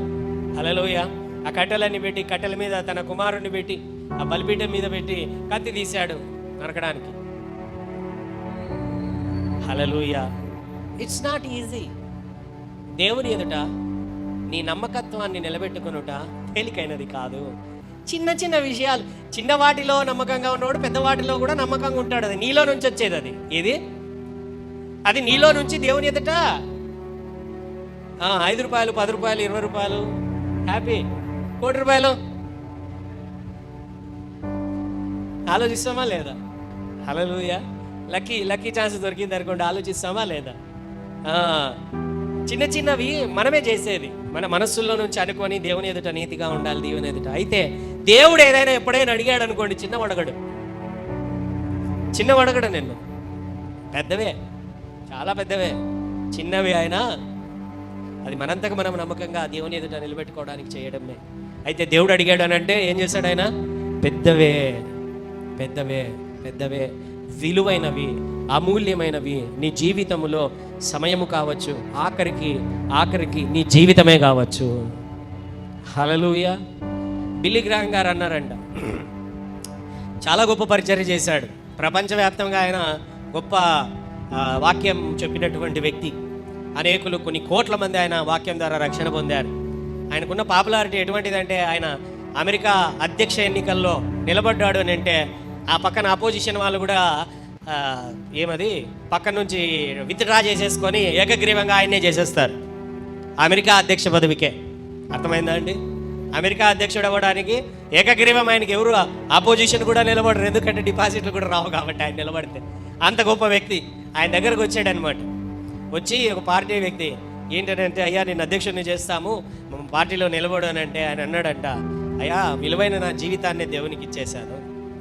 హల్లెలూయా. ఆ కట్టెలన్నీ పెట్టి కట్టెల మీద తన కుమారుణ్ణి పెట్టి ఆ బలిపీఠం మీద పెట్టి కత్తి తీశాడు నరకడానికి. హల్లెలూయా. It's not easy. దేవుని ఎదుట నీ నమ్మకత్వాన్ని నిలబెట్టుకొనుట తేలికైనది కాదు. చిన్న చిన్న విషయాలు, చిన్న వాటిలో నమ్మకంగా ఉన్నవాడు పెద్ద వాటిలో కూడా నమ్మకంగా ఉంటాడు. అది నీలో నుంచి వచ్చేది. అది నీలో నుంచి దేవుని ఎదుట 5 రూపాయలు, 10 రూపాయలు, 20 రూపాయలు హ్యాపీ, 1 కోటి రూపాయలు ఆలోచిస్తామా లేదా? హల్లెలూయా. లక్కీ ఛాన్స్ దొరికింది అనుకోండి, ఆలోచిస్తామా లేదా? చిన్న చిన్నవి మనమే చేసేది, మన మనస్సుల్లో నుంచి అనుకొని దేవుని ఎదుట నీతిగా ఉండాలి, దేవుని ఎదుట. అయితే దేవుడు ఏదైనా ఎప్పుడైనా అడిగాడు అనుకోండి, చిన్నవడగడు నిన్ను. పెద్దవే, చాలా పెద్దవే. చిన్నవి అయినా అది మనంతకు మనం నమ్మకంగా దేవుని ఎదుట నిలబెట్టుకోవడానికి చేయడమే. అయితే దేవుడు అడిగాడు అని అంటే ఏం చేశాడు ఆయన? పెద్దవే విలువైనవి, అమూల్యమైనవి. నీ జీవితంలో సమయము కావచ్చు, ఆఖరికి నీ జీవితమే కావచ్చు. హల్లెలూయా. బిల్లీ గ్రాహం గారు అన్నారంట, చాలా గొప్ప పరిచర్య చేశాడు. ప్రపంచవ్యాప్తంగా ఆయన గొప్ప వాక్యం చెప్పినటువంటి వ్యక్తి. అనేకులు, కొన్ని కోట్ల మంది ఆయన వాక్యం ద్వారా రక్షణ పొందారు. ఆయనకున్న పాపులారిటీ ఎటువంటిదంటే, ఆయన అమెరికా అధ్యక్ష ఎన్నికల్లో నిలబడ్డాడు అని అంటే ఆ పక్కన అపోజిషన్ వాళ్ళు కూడా పక్కన నుంచి విత్డ్రా చేసేసుకొని ఏకగ్రీవంగా ఆయన్నే చేసేస్తారు అమెరికా అధ్యక్ష పదవికే. అర్థమైందా అండి? అమెరికా అధ్యక్షుడు అవ్వడానికి ఏకగ్రీవం ఆయనకి ఎవరు ఆపోజిషన్ కూడా నిలబడరు, ఎందుకంటే డిపాజిట్లు కూడా రావు కాబట్టి. ఆయన నిలబడితే అంత గొప్ప వ్యక్తి ఆయన దగ్గరకు వచ్చాడనమాట. వచ్చి ఒక పార్టీ వ్యక్తి ఏంటంటే, అయ్యా నేను అధ్యక్షుడిని చేస్తాము, పార్టీలో నిలబడు అని అంటే ఆయన అన్నాడంట, అయ్యా విలువైన నా జీవితాన్ని దేవునికి ఇచ్చేశాను.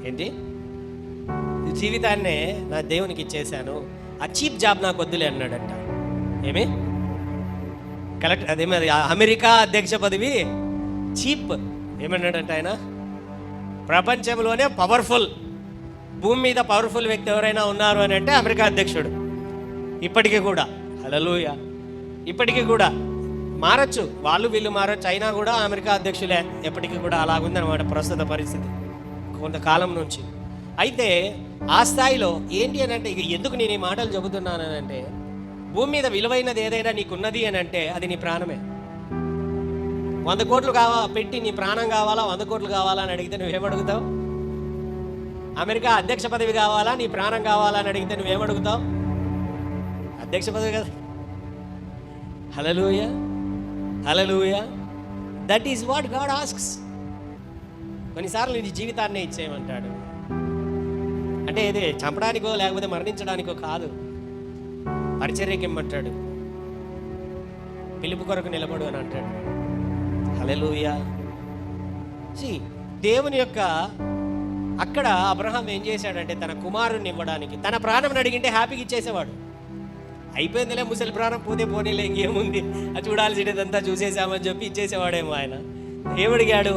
ఏంటి? జీవితాన్నే నా దేవునికి ఇచ్చేశాను, ఆ చీప్ జాబ్ నాకు వద్దులే అన్నాడంట. ఏమి అదేమి అమెరికా అధ్యక్ష పదవి చీప్ ఏమన్నాడంట ఆయన? ప్రపంచంలోనే పవర్ఫుల్, భూమి మీద పవర్ఫుల్ వ్యక్తి ఎవరైనా ఉన్నారు అని అంటే అమెరికా అధ్యక్షుడు. ఇప్పటికీ కూడా హల్లెలూయా, ఇప్పటికీ కూడా మారచ్చు, వాళ్ళు వీళ్ళు మారచ్చు, అయినా కూడా అమెరికా అధ్యక్షులే ఎప్పటికీ కూడా. అలాగుందనమాట ప్రస్తుత పరిస్థితి కొంతకాలం నుంచి. అయితే ఆ స్థాయిలో ఏంటి అని అంటే, ఇక ఎందుకు నేను ఈ మాటలు చెబుతున్నాను అని అంటే, భూమి మీద విలువైనది ఏదైనా నీకున్నది అని అంటే అది నీ ప్రాణమే. 100 కోట్లు పెట్టి నీ ప్రాణం కావాలా, 100 కోట్లు కావాలా అని అడిగితే నువ్వేమడుగుతావు? అమెరికా అధ్యక్ష పదవి కావాలా, నీ ప్రాణం కావాలా అని అడిగితే నువ్వేమడుగుతావు? అధ్యక్ష పదవి కదా. Hallelujah, hallelujah. That is what God asks. కొన్నిసార్లు నీ జీవితాన్నే ఇచ్చేయమంటాడు. అంటే ఇది చంపడానికో లేకపోతే మరణించడానికో కాదు, పరిచర్యకి ఇమ్మంటాడు, పిలుపు కొరకు నిలబడు అని అంటాడు. హల్లెలూయా. దేవుని యొక్క అక్కడ అబ్రహాం ఏం చేశాడంటే, తన కుమారుణ్ణి ఇవ్వడానికి తన ప్రాణం అడిగింటే హ్యాపీగా ఇచ్చేసేవాడు. అయిపోయిందిలే, ముసలి ప్రాణం పోతే పోనీలే, ఇంకేముంది, అది చూడాల్సినదంతా చూసేసామని చెప్పి ఇచ్చేసేవాడేమో ఆయన. ఏమడిగాడు?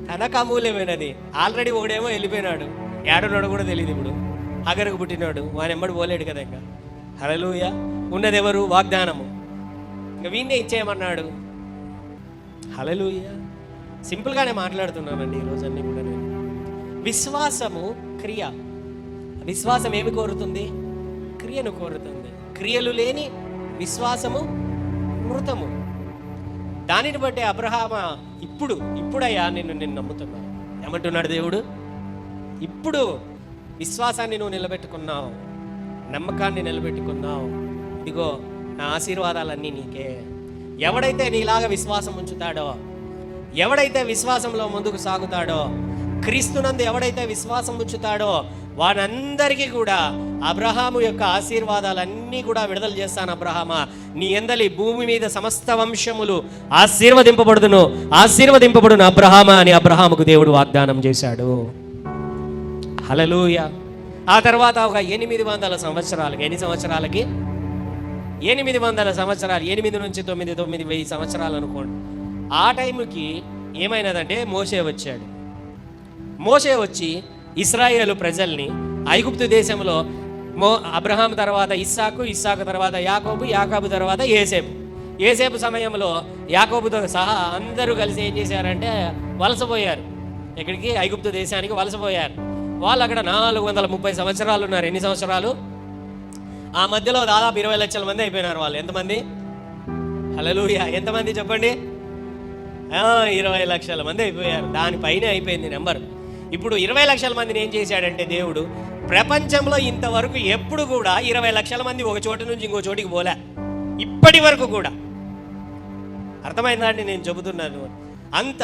తనకు అమూల్యమైనది. ఆల్రెడీ ఒకడేమో వెళ్ళిపోయినాడు, ఏడున్నాడు కూడా తెలియదు. ఇప్పుడు అగరకు పుట్టినాడు, వాని ఎమ్మడి పోలేడు కదా. ఇంకా హల్లెలూయా. ఉన్నది ఎవరు? వాగ్దానము. ఇంకా వీణ్ణే ఇచ్చేయమన్నాడు. హల్లెలూయా. సింపుల్గానే మాట్లాడుతున్నానండి ఈరోజన్నీ కూడా నేను. విశ్వాసము క్రియ. విశ్వాసం ఏమి కోరుతుంది? క్రియను కోరుతుంది. క్రియలు లేని విశ్వాసము మృతము. దానిని బట్టి అబ్రహామ ఇప్పుడయ్యా నేను నమ్ముతున్నాను. ఏమంటున్నాడు దేవుడు? ఇప్పుడు విశ్వాసాన్ని నువ్వు నిలబెట్టుకున్నావు, నమ్మకాన్ని నిలబెట్టుకున్నావు, ఇదిగో నా ఆశీర్వాదాలన్నీ నీకే. ఎవడైతే నీలాగా విశ్వాసం ఉంచుతాడో, ఎవడైతే విశ్వాసంలో ముందుకు సాగుతాడో, క్రీస్తునందు ఎవడైతే విశ్వాసం ఉంచుతాడో వారందరికీ కూడా అబ్రహాము యొక్క ఆశీర్వాదాలన్నీ కూడా విడుదల చేస్తాను. అబ్రహామా, నీ యందలి భూమి మీద సమస్త వంశములు ఆశీర్వదింపబడును అబ్రహామా అని అబ్రహాముకు దేవుడు వాగ్దానం చేశాడు. హల్లెలూయా. ఆ తర్వాత ఒక 800 సంవత్సరాలకి, ఎన్ని సంవత్సరాలకి? 800 సంవత్సరాలు, 8 నుంచి 9,000 సంవత్సరాలు అనుకోండి. ఆ టైంకి ఏమైనదంటే మోషే వచ్చాడు. మోషే వచ్చి ఇశ్రాయేలు ప్రజల్ని ఐగుప్తు దేశంలో అబ్రహాం తర్వాత ఇస్సాకు, ఇస్సాకు తర్వాత యాకోబు, యాకోబు తర్వాత ఏసేపు సమయంలో యాకోబుతో సహా అందరూ కలిసి ఏం చేశారంటే వలసపోయారు. ఎక్కడికి? ఐగుప్తు దేశానికి వలసపోయారు. వాళ్ళు అక్కడ 430 సంవత్సరాలు ఉన్నారు. ఎన్ని సంవత్సరాలు? ఆ మధ్యలో దాదాపు 20 లక్షల మంది అయిపోయినారు వాళ్ళు. ఎంతమంది? హల్లెలూయా! ఎంతమంది చెప్పండి? 20 లక్షల మంది అయిపోయారు. దానిపైనే అయిపోయింది నెంబర్. ఇప్పుడు 20 లక్షల మందిని ఏం చేశాడంటే దేవుడు, ప్రపంచంలో ఇంతవరకు ఎప్పుడు కూడా 20 లక్షల మంది ఒక చోటు నుంచి ఇంకో చోటికి పోలే, ఇప్పటి వరకు కూడా. అర్థమైందా అండి నేను చెబుతున్నాను?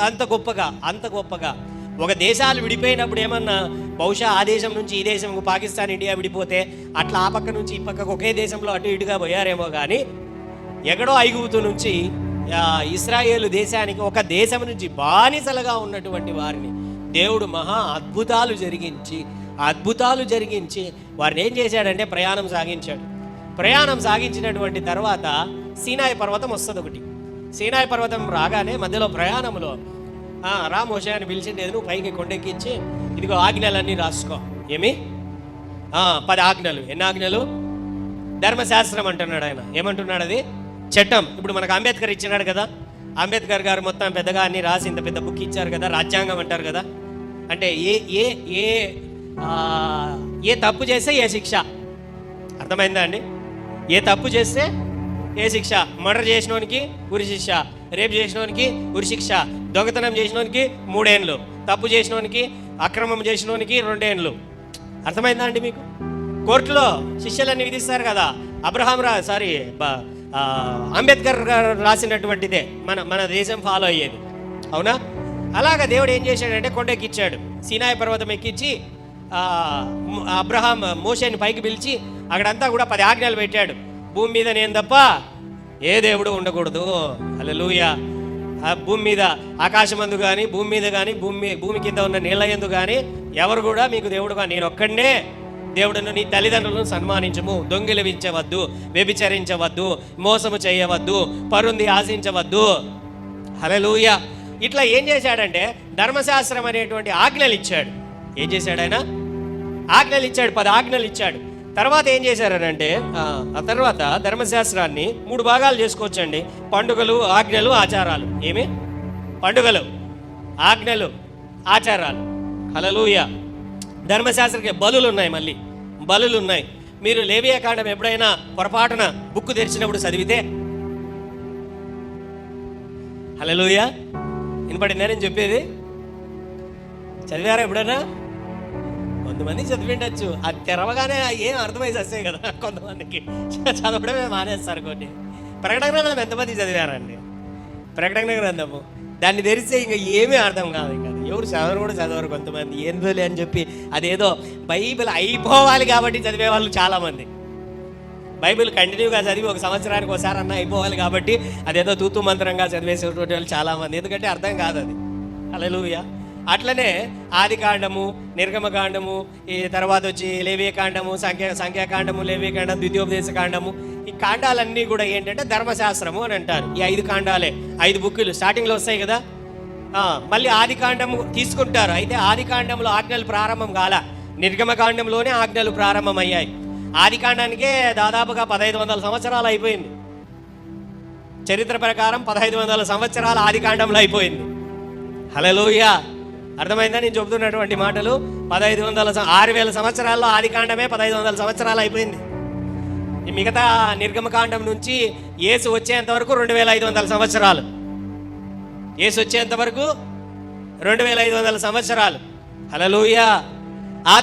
అంత గొప్పగా ఒక దేశాలు విడిపోయినప్పుడు ఏమన్నా బహుశా ఆ దేశం నుంచి ఈ దేశం, పాకిస్తాన్ ఇండియా విడిపోతే అట్లా ఆ పక్క నుంచి ఈ పక్కకు ఒకే దేశంలో అటు ఇటుగా పోయారేమో, కానీ ఎక్కడో ఐగుప్తు నుంచి ఇశ్రాయేలు దేశానికి, ఒక దేశం నుంచి బానిసలుగా ఉన్నటువంటి వారిని దేవుడు మహా అద్భుతాలు జరిగించి వారిని ఏం చేశాడంటే ప్రయాణం సాగించినటువంటి తర్వాత సీనాయి పర్వతం వస్తుంది ఒకటి. సీనాయి పర్వతం రాగానే మధ్యలో ప్రయాణంలో రా మోషే అని పిలిచిండేది, నువ్వు పైకి కొండెక్కించి ఇదిగో ఆజ్ఞలన్నీ రాసుకో. ఏమి? 10 ఆజ్ఞలు. ఎన్ని ఆజ్ఞలు? ధర్మశాస్త్రం అంటున్నాడు ఆయన. ఏమంటున్నాడు? అది చట్టం. ఇప్పుడు మనకు అంబేద్కర్ ఇచ్చినాడు కదా, అంబేద్కర్ గారు మొత్తం పెద్దగా అన్ని రాసి ఇంత పెద్ద బుక్ ఇచ్చారు కదా, రాజ్యాంగం అంటారు కదా. అంటే ఏ తప్పు చేస్తే ఏ శిక్ష. అర్థమైందా అండి? ఏ తప్పు చేస్తే ఏ శిక్ష. మర్డర్ చేసినోనికి ఉరి శిక్ష, రేపు చేసినోనికి ఉరి శిక్ష, దొంగతనం చేసినోనికి 3 ఏళ్ళు, తప్పు చేసినోనికి, అక్రమం చేసినోనికి 2 ఏళ్ళు. అర్థమైందా అండి మీకు? కోర్టులో శిక్షలన్నీ విధిస్తారు కదా. అంబేద్కర్ గారు రాసినటువంటిదే మన దేశం ఫాలో అయ్యేది, అవునా? అలాగా దేవుడు ఏం చేశాడంటే కొండెక్కిచ్చాడు. సీనాయి పర్వతం ఎక్కించి మోషేని పైకి పిలిచి అక్కడంతా కూడా 10 ఆజ్ఞలు పెట్టాడు. భూమి మీద నేను తప్ప ఏ దేవుడు ఉండకూడదు. హల్లెలూయా! భూమి మీద ఆకాశమందు కానీ, భూమి మీద కానీ, భూమి కింద ఉన్న నీళ్ళ యందు కానీ ఎవరు కూడా మీకు దేవుడుగా నేను ఒక్కడనే దేవుడును. నీ తల్లిదండ్రులను సన్మానించము, దొంగిలించవద్దు, వ్యభిచరించవద్దు, మోసము చేయవద్దు, పరుంది ఆశించవద్దు. హల్లెలూయా! ఇట్లా ఏం చేశాడంటే ధర్మశాస్త్రం అనేటువంటి ఆజ్ఞలు ఇచ్చాడు. ఏం చేశాడు ఆయన? ఆజ్ఞలు ఇచ్చాడు, 10 ఆజ్ఞలు ఇచ్చాడు. తర్వాత ఏం చేశారనంటే ఆ తర్వాత ధర్మశాస్త్రాన్ని 3 భాగాలు చేసుకోవచ్చండి. పండుగలు, ఆజ్ఞలు, ఆచారాలు. ఏమి? పండుగలు, ఆజ్ఞలు, ఆచారాలు. హల్లెలూయా! ధర్మశాస్త్రకి బలులు ఉన్నాయి, మళ్ళీ బలులు ఉన్నాయి. మీరు లేవియాకాండం ఎప్పుడైనా పొరపాటున బుక్ తెరిచినప్పుడు చదివితే, హల్లెలూయా, వినపడిందా నేను చెప్పేది? చదివారా ఎప్పుడైనా? కొంతమంది చదివిండొచ్చు, అది తెరవగానే ఏం అర్థమై వస్తాయి కదా. కొంతమందికి చదవడమే మానేస్తారు. కొన్ని ప్రకటన గ్రంథం ఎంతమంది చదివారండి? ప్రకటన గ్రంథము దాన్ని తెరిస్తే ఇంకా ఏమీ అర్థం కాదు. ఇంకా ఎవరు చదవరు కూడా చదవరు. కొంతమంది ఏందోలే అని చెప్పి అదేదో బైబిల్ అయిపోవాలి కాబట్టి చదివే వాళ్ళు చాలామంది. బైబిల్ కంటిన్యూగా చదివి 1 సంవత్సరానికి ఒకసారి అన్న అయిపోవాలి కాబట్టి అదేదో తూతు మంత్రంగా చదివేసేటువంటి వాళ్ళు చాలామంది. ఎందుకంటే అర్థం కాదు అది. హల్లెలూయా! అట్లనే ఆదికాండము, నిర్గమకాండము, ఈ తర్వాత వచ్చి లేవియకాండము, సంఖ్యాకాండము, లేవియకాండం, ద్వితీయోపదేశ కాండము, ఈ కాండాలన్నీ కూడా ఏంటంటే ధర్మశాస్త్రము అని అంటారు. ఈ 5 కాండాలే, 5 బుక్కులు స్టార్టింగ్లో వస్తాయి కదా. మళ్ళీ ఆదికాండము తీసుకుంటారు. అయితే ఆదికాండంలో ఆజ్ఞలు ప్రారంభం కాల, నిర్గమకాండంలోనే ఆజ్ఞలు ప్రారంభమయ్యాయి. ఆదికాండానికే దాదాపుగా 1500 సంవత్సరాలు అయిపోయింది. చరిత్ర ప్రకారం 1500 సంవత్సరాలు ఆదికాండంలో అయిపోయింది. హల్లెలూయా! అర్థమైందా నేను చెబుతున్నటువంటి మాటలు? 6000 సంవత్సరాల్లో ఆదికాండమే 1500 సంవత్సరాలు అయిపోయింది. మిగతా నిర్గమకాండం నుంచి యేసు వచ్చేంత వరకు 2500 సంవత్సరాలు. యేసు వచ్చేంత వరకు 2500 సంవత్సరాలు. హల్లెలూయా! ఆ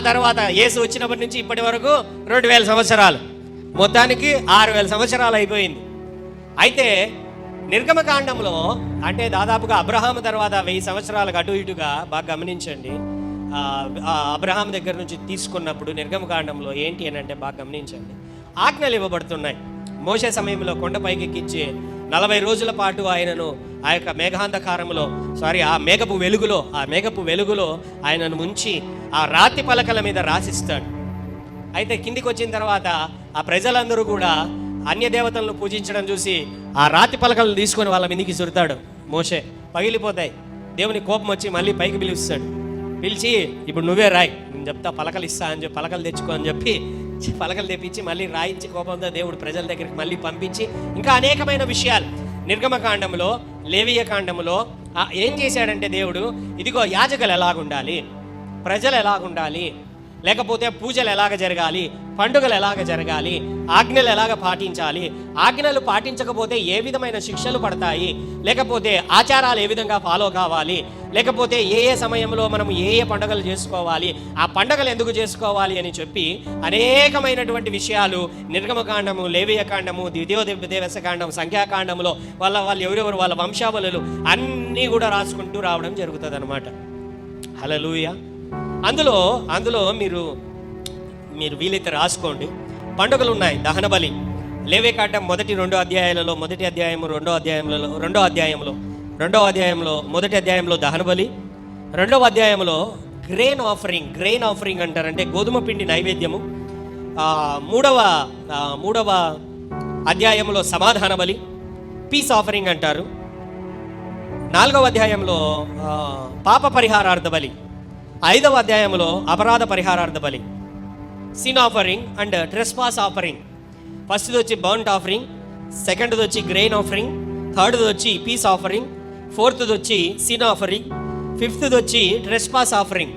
తర్వాత యేసు వచ్చినప్పటి నుంచి ఇప్పటి వరకు 2000 సంవత్సరాలు. మొత్తానికి 6000 సంవత్సరాలు అయిపోయింది. అయితే నిర్గమకాండంలో అంటే దాదాపుగా అబ్రహాము తర్వాత 1000 సంవత్సరాలకు అటు ఇటుగా బాగా గమనించండి. అబ్రహాం దగ్గర నుంచి తీసుకున్నప్పుడు నిర్గమకాండంలో ఏంటి అని అంటే బాగా గమనించండి, ఆజ్ఞలు ఇవ్వబడుతున్నాయి. మోషే సమయంలో కొండపైకి ఎక్కించి 40 రోజుల పాటు ఆయనను ఆ యొక్క మేఘాంధకారములో ఆ మేఘపు వెలుగులో ఆయనను ముంచి ఆ రాతి పలకల మీద రాసిస్తాడు. అయితే కిందికి వచ్చిన తర్వాత ఆ ప్రజలందరూ కూడా అన్య దేవతలను పూజించడం చూసి ఆ రాతి పలకలను తీసుకొని వాళ్ళ మీదికి సురుతాడు మోషే. పగిలిపోతాయి. దేవుని కోపం వచ్చి మళ్ళీ పైకి పిలుస్తాడు. పిలిచి ఇప్పుడు నువ్వే రాయి, నేను చెప్తా, పలకలు ఇస్తా అని చెప్పి పలకలు తెచ్చుకో అని చెప్పి పలకలు తెప్పించి మళ్ళీ రాయించి కోపంతో దేవుడు ప్రజల దగ్గరికి మళ్ళీ పంపించి ఇంకా అనేకమైన విషయాలు నిర్గమకాండములో, లేవియ కాండములో ఏం చేశాడంటే దేవుడు, ఇదిగో యాజకులు ఎలాగుండాలి, ప్రజలు ఎలాగుండాలి, లేకపోతే పూజలు ఎలాగ జరగాలి, పండుగలు ఎలాగ జరగాలి, ఆజ్ఞలు ఎలాగ పాటించాలి, ఆజ్ఞలు పాటించకపోతే ఏ విధమైన శిక్షలు పడతాయి, లేకపోతే ఆచారాలు ఏ విధంగా ఫాలో కావాలి, లేకపోతే ఏ సమయంలో మనం ఏ పండుగలు చేసుకోవాలి, ఆ పండుగలు ఎందుకు చేసుకోవాలి అని చెప్పి అనేకమైనటువంటి విషయాలు నిర్గమకాండము, లేవియ కాండము, ద్వితీయోపదేశకాండం, సంఖ్యాకాండములో వాళ్ళు ఎవరెవరు వాళ్ళ వంశావళులు అన్నీ కూడా రాసుకుంటూ రావడం జరుగుతుంది అన్నమాట. హల్లెలూయా. అందులో మీరు వీలైతే రాసుకోండి. పండుగలు ఉన్నాయి. దహన బలి, లేవియ కాండం మొదటి అధ్యాయంలో దహన బలి, రెండవ అధ్యాయంలో గ్రెయిన్ ఆఫరింగ్ అంటారంటే గోధుమ పిండి నైవేద్యము, మూడవ అధ్యాయంలో సమాధాన బలి, పీస్ ఆఫరింగ్ అంటారు, 4వ అధ్యాయంలో పాప పరిహారార్థ బలి, 5వ అధ్యాయంలో అపరాధ పరిహారార్థ బలి, sin offering and trespass offering. ఫస్ట్ది వచ్చి బర్న్ట్ ఆఫరింగ్, సెకండ్ది వచ్చి గ్రెయిన్ ఆఫరింగ్, థర్డ్ది వచ్చి పీస్ ఆఫరింగ్, ఫోర్త్ది వచ్చి సిన్ ఆఫరింగ్, ఫిఫ్త్ది వచ్చి ట్రెస్పాస్ ఆఫరింగ్,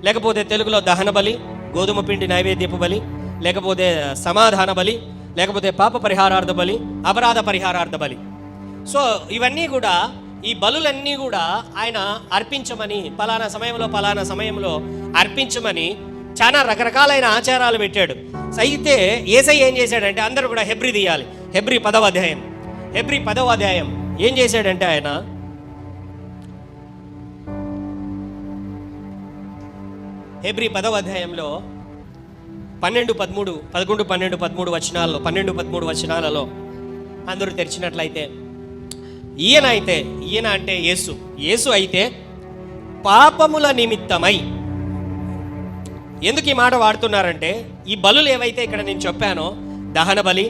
లేకపోతే తెలుగులో దహన బలి, గోధుమ పిండి నైవేద్యపు బలి, లేకపోతే సమాధాన బలి, లేకపోతే పాప పరిహారార్థ బలి, అపరాధ పరిహారార్థ బలి. సో ఇవన్నీ కూడా, ఈ బలులన్నీ కూడా ఆయన అర్పించమని, పలానా సమయంలో అర్పించమని చాలా రకరకాలైన ఆచారాలు పెట్టాడు. అయితే యేసయ్య ఏం చేశాడంటే అందరూ కూడా హెబ్రీ తీయాలి. హెబ్రీ 10వ అధ్యాయం ఏం చేశాడంటే ఆయన హెబ్రీ 10వ అధ్యాయంలో 11-13 వచనాలలో అందరూ తెరిచినట్లయితే ఈయన అంటే యేసు అయితే పాపముల నిమిత్తమై, ఎందుకు ఈ మాట వాడుతున్నారంటే ఈ బలులు ఏవైతే ఇక్కడ నేను చెప్పానో, దహన బలి,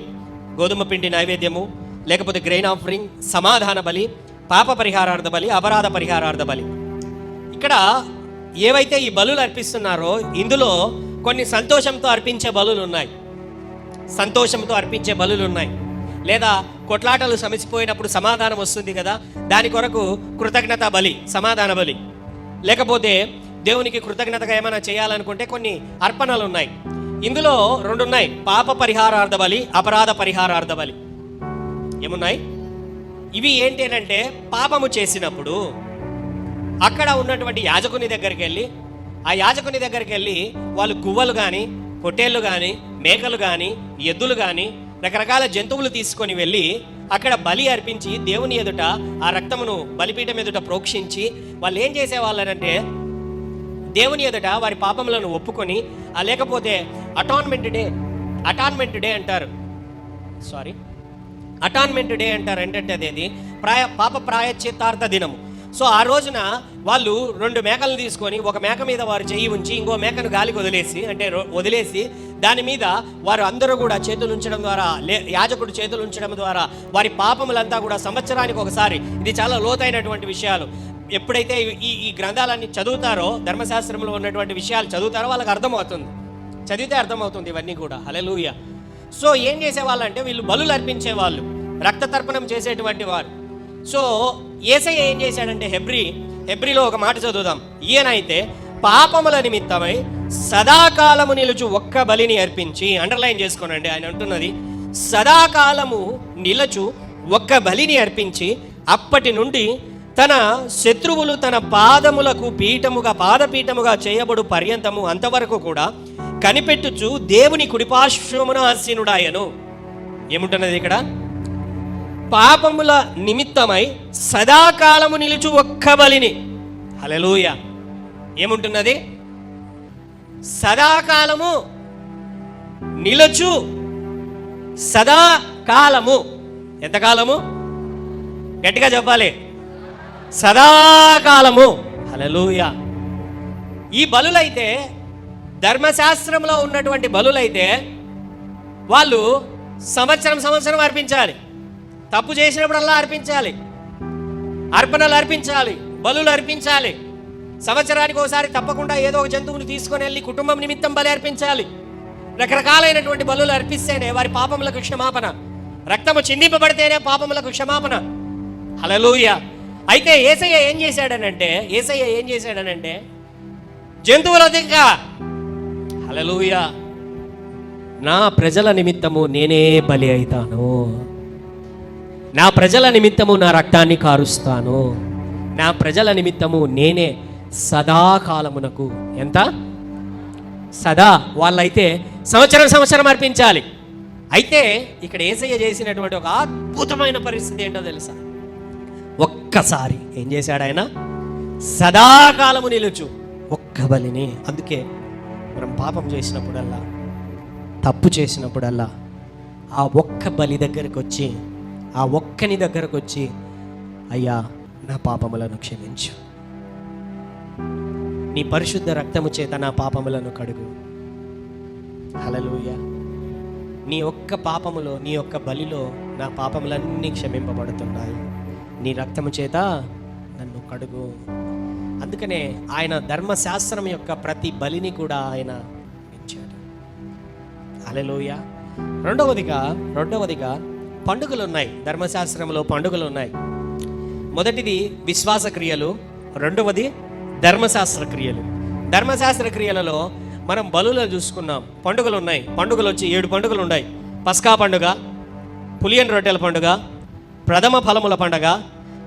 గోధుమ పిండి నైవేద్యము, లేకపోతే గ్రెయిన్ ఆఫరింగ్, సమాధాన బలి, పాప పరిహారార్థ బలి, అపరాధ పరిహారార్థ బలి, ఇక్కడ ఏవైతే ఈ బలులు అర్పిస్తున్నారో ఇందులో కొన్ని సంతోషంతో అర్పించే బలులు ఉన్నాయి, లేదా కొట్లాటలు సమసిపోయినప్పుడు సమాధానం వస్తుంది కదా, దాని కొరకు కృతజ్ఞత బలి, సమాధాన బలి, లేకపోతే దేవునికి కృతజ్ఞతగా ఏమైనా చేయాలనుకుంటే కొన్ని అర్పణలు ఉన్నాయి. ఇందులో 2 ఉన్నాయి, పాప పరిహారార్థ బలి, అపరాధ పరిహారార్థ బలి. ఏమున్నాయి ఇవి? ఏంటి అంటే పాపము చేసినప్పుడు అక్కడ ఉన్నటువంటి యాజకుని దగ్గరికి వెళ్ళి వాళ్ళు గువ్వలు కానీ, పొట్టేళ్ళు కానీ, మేకలు కానీ, ఎద్దులు కానీ, రకరకాల జంతువులు తీసుకొని వెళ్ళి అక్కడ బలి అర్పించి దేవుని ఎదుట ఆ రక్తమును బలిపీఠం ఎదుట ప్రోక్షించి వాళ్ళు ఏం చేసేవాళ్ళనంటే దేవుని ఎదుట వారి పాపములను ఒప్పుకొని, లేకపోతే అటాన్మెంట్ డే అంటారు. ఏంటంటే అదేది పాప ప్రాయశ్చిత్తార్థ దినము. సో ఆ రోజున వాళ్ళు 2 మేకలను తీసుకొని ఒక మేక మీద వారు చెయ్యి ఉంచి ఇంకో మేకను గాలికి వదిలేసి దాని మీద వారు అందరూ కూడా చేతులు ఉంచడం ద్వారా, యాజకుడు చేతులు ఉంచడం ద్వారా వారి పాపములంతా కూడా సంవత్సరానికి ఒకసారి, ఇది చాలా లోతైనటువంటి విషయాలు, ఎప్పుడైతే ఈ గ్రంథాలన్నీ చదువుతారో, ధర్మశాస్త్రంలో ఉన్నటువంటి విషయాలు చదువుతారో వాళ్ళకి చదివితే అర్థమవుతుంది ఇవన్నీ కూడా. హల్లెలూయా. సో ఏం చేసేవాళ్ళంటే వీళ్ళు బలులు అర్పించేవాళ్ళు, రక్త తర్పణం చేసేటువంటి వారు. సో యేసయ్య ఏం చేశాడంటే హెబ్రీలో ఒక మాట చదువుదాం. ఈయనైతే పాపముల నిమిత్తమై సదాకాలము నిలుచు ఒక్క బలిని అర్పించి, అండర్లైన్ చేసుకోనండి, ఆయన అంటున్నది సదాకాలము నిలచు ఒక్క బలిని అర్పించి అప్పటి నుండి తన శత్రువులు తన పాదములకు పాదపీఠముగా చేయబడు పర్యంతము అంతవరకు కూడా కనిపెట్టుచు దేవుని కుడిపార్శ్వమున ఆసీనుడాయను. ఏముంటున్నది ఇక్కడ? పాపముల నిమిత్తమై సదాకాలము నిలుచు ఒక్క బలిని. హల్లెలూయా. ఏముంటున్నది? సదాకాలము నిలుచు, సదాకాలము. ఎంతకాలము? గట్టిగా చెప్పాలి. సదాకాలము. హల్లెలూయా. ఈ బలులైతే, ధర్మశాస్త్రంలో ఉన్నటువంటి బలులైతే వాళ్ళు సంవత్సరం అర్పించాలి. తప్పు చేసినప్పుడల్లా అర్పించాలి, అర్పణలు అర్పించాలి, బలులు అర్పించాలి. సంవత్సరానికి ఒకసారి తప్పకుండా ఏదో ఒక జంతువుని తీసుకొని వెళ్ళి కుటుంబం నిమిత్తం బలి అర్పించాలి. రకరకాలైనటువంటి బలులు అర్పిస్తేనే వారి పాపములకు క్షమాపణ, రక్తము చిందింపబడితేనే పాపములకు క్షమాపణ. హల్లెలూయా. అయితే యేసయ్య ఏం చేశాడనంటే జంతువుల దిక్క, హల్లెలూయా, నా ప్రజల నిమిత్తము నేనే బలి అవుతాను, నా ప్రజల నిమిత్తము నా రక్తాన్ని కారుస్తాను, నా ప్రజల నిమిత్తము నేనే సదాకాలమునకు. ఎంత? సదా. వాళ్ళైతే సంవత్సరం అర్పించాలి. అయితే ఇక్కడ యేసయ్య చేసినటువంటి ఒక అద్భుతమైన పరిస్థితి ఏంటో తెలుసా? ఒక్కసారి ఏం చేశాడు ఆయన? సదాకాలము నిలుచు ఒక్క బలిని. అందుకే మనం పాపం చేసినప్పుడల్లా, తప్పు చేసినప్పుడల్లా ఆ ఒక్క బలి దగ్గరకు వచ్చి, ఆ ఒక్కని దగ్గరకు వచ్చి, అయ్యా నా పాపములను క్షమించు, నీ పరిశుద్ధ రక్తము చేత నా పాపములను కడుగు. హల్లెలూయా. నీ ఒక్క పాపములో, నీ ఒక్క బలిలో నా పాపములన్నీ క్షమింపబడుతున్నాయి, నీ రక్తము చేత నన్ను కడుగు. అందుకనే ఆయన ధర్మశాస్త్రం యొక్క ప్రతి బలిని కూడా ఆయన ఇచ్చాడు. హల్లెలూయా. రెండవదిగా పండుగలు ఉన్నాయి. ధర్మశాస్త్రంలో పండుగలు ఉన్నాయి. మొదటిది విశ్వాస క్రియలు, రెండవది ధర్మశాస్త్ర క్రియలు. ధర్మశాస్త్ర క్రియలలో మనం బలులను చూసుకున్నాం. పండుగలు ఉన్నాయి. పండుగలు వచ్చి 7 పండుగలు ఉన్నాయి. పస్కా పండుగ, పులియన్ రొట్టెల పండుగ, ప్రథమ ఫలముల పండుగ,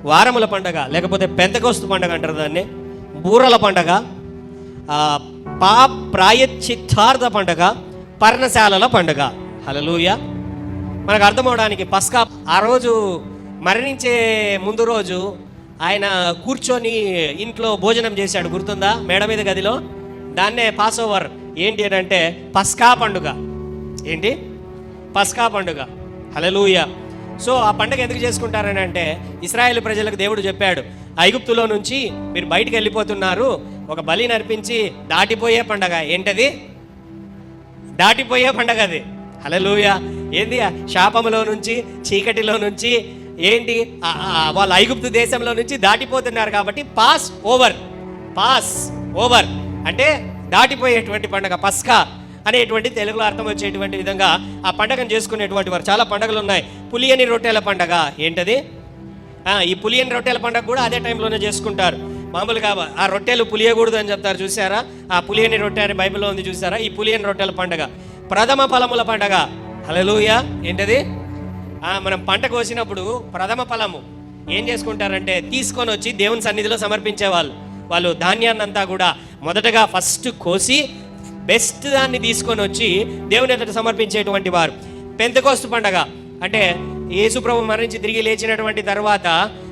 వారముల పండుగ లేకపోతే పెంతెకొస్తు పండుగ అంటారు దాన్ని, బూరల పండుగ, ప్రాయశ్చిత్తార్థ పండుగ, పర్ణశాలల పండుగ. హల్లెలూయా. మనకు అర్థమవడానికి పస్కా, ఆ రోజు మరణించే ముందు రోజు ఆయన కూర్చొని ఇంట్లో భోజనం చేశాడు, గుర్తుందా? మేడ మీద గదిలో. దాన్నే పాస్ ఓవర్. ఏంటి అని అంటే పస్కా పండుగ. ఏంటి? పస్కా పండుగ. హల్లెలూయా. సో ఆ పండుగ ఎందుకు చేసుకుంటారని అంటే, ఇశ్రాయేలు ప్రజలకు దేవుడు చెప్పాడు, ఐగుప్తులో నుంచి మీరు బయటికి వెళ్ళిపోతున్నారు, ఒక బలిని అర్పించి దాటిపోయే పండగ. ఏంటది? దాటిపోయే పండగ అది. హల్లెలూయా. ఏంది? శాపములో నుంచి, చీకటిలో నుంచి, ఏంటి, వాళ్ళ ఐగుప్తు దేశంలో నుంచి దాటిపోతున్నారు కాబట్టి పాస్ ఓవర్ అంటే దాటిపోయేటువంటి పండుగ. పస్కా అనేటువంటి తెలుగులో అర్థం వచ్చేటువంటి విధంగా ఆ పండుగను చేసుకునేటువంటి వారు. చాలా పండుగలు ఉన్నాయి. పులియని రొట్టెల పండుగ. ఏంటది? ఈ పులియని రొట్టెల పండుగ కూడా అదే టైంలోనే చేసుకుంటారు. మామూలుగా ఆ రొట్టెలు పులియకూడదు అని చెప్తారు, చూసారా? ఆ పులియని రొట్టె అని బైబిల్లో ఉంది, చూసారా? ఈ పులియని రొట్టెల పండుగ. ప్రథమ ఫలముల పండుగ. హల్లెలూయా. ఏంటది? మనం పంట కోసినప్పుడు ప్రథమ ఫలము ఏం చేసుకుంటారంటే తీసుకొని వచ్చి దేవుని సన్నిధిలో సమర్పించేవాళ్ళు. వాళ్ళు ధాన్యాన్ని అంతా కూడా మొదటగా ఫస్ట్ కోసి బెస్ట్ దాన్ని తీసుకొని వచ్చి దేవుని ఎదుట సమర్పించేటువంటి వారు. పెంతెకొస్తు పండుగ అంటే యేసు ప్రభు మరణించి తిరిగి లేచినటువంటి తర్వాత,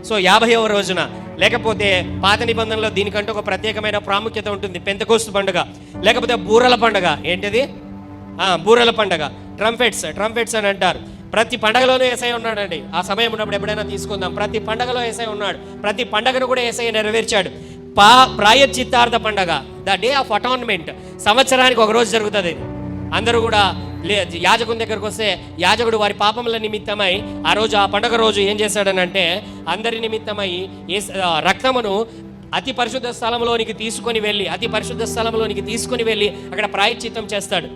సో 50వ రోజున, లేకపోతే పాత నిబంధనలో దీనికంటే ఒక ప్రత్యేకమైన ప్రాముఖ్యత ఉంటుంది, పెంతెకొస్తు పండుగ. లేకపోతే బూరల పండుగ. ఏంటిది? బూరల పండుగ. ట్రంపెట్స్ అని అంటారు. ప్రతి పండగలోనూ యేసయ్య ఉన్నాడండి. ఆ సమయం ఉన్నప్పుడు ఎప్పుడైనా తీసుకుందాం. ప్రతి పండగలో యేసయ్య ఉన్నాడు. ప్రతి పండగను కూడా యేసయ్య నెరవేర్చాడు. ప్రాయశ్చిత్తార్థ పండగ, ద డే ఆఫ్ అటాన్మెంట్. సంవత్సరానికి ఒక రోజు జరుగుతుంది. అందరూ కూడా యాజకుని దగ్గరకు వస్తే యాజకుడు వారి పాపముల నిమిత్తమై ఆ రోజు, ఆ పండగ రోజు ఏం చేశాడనంటే అందరి నిమిత్తమై రక్తమును అతి పరిశుద్ధ స్థలంలోనికి తీసుకొని వెళ్ళి అక్కడ ప్రాయశ్చిత్తం చేస్తాడు.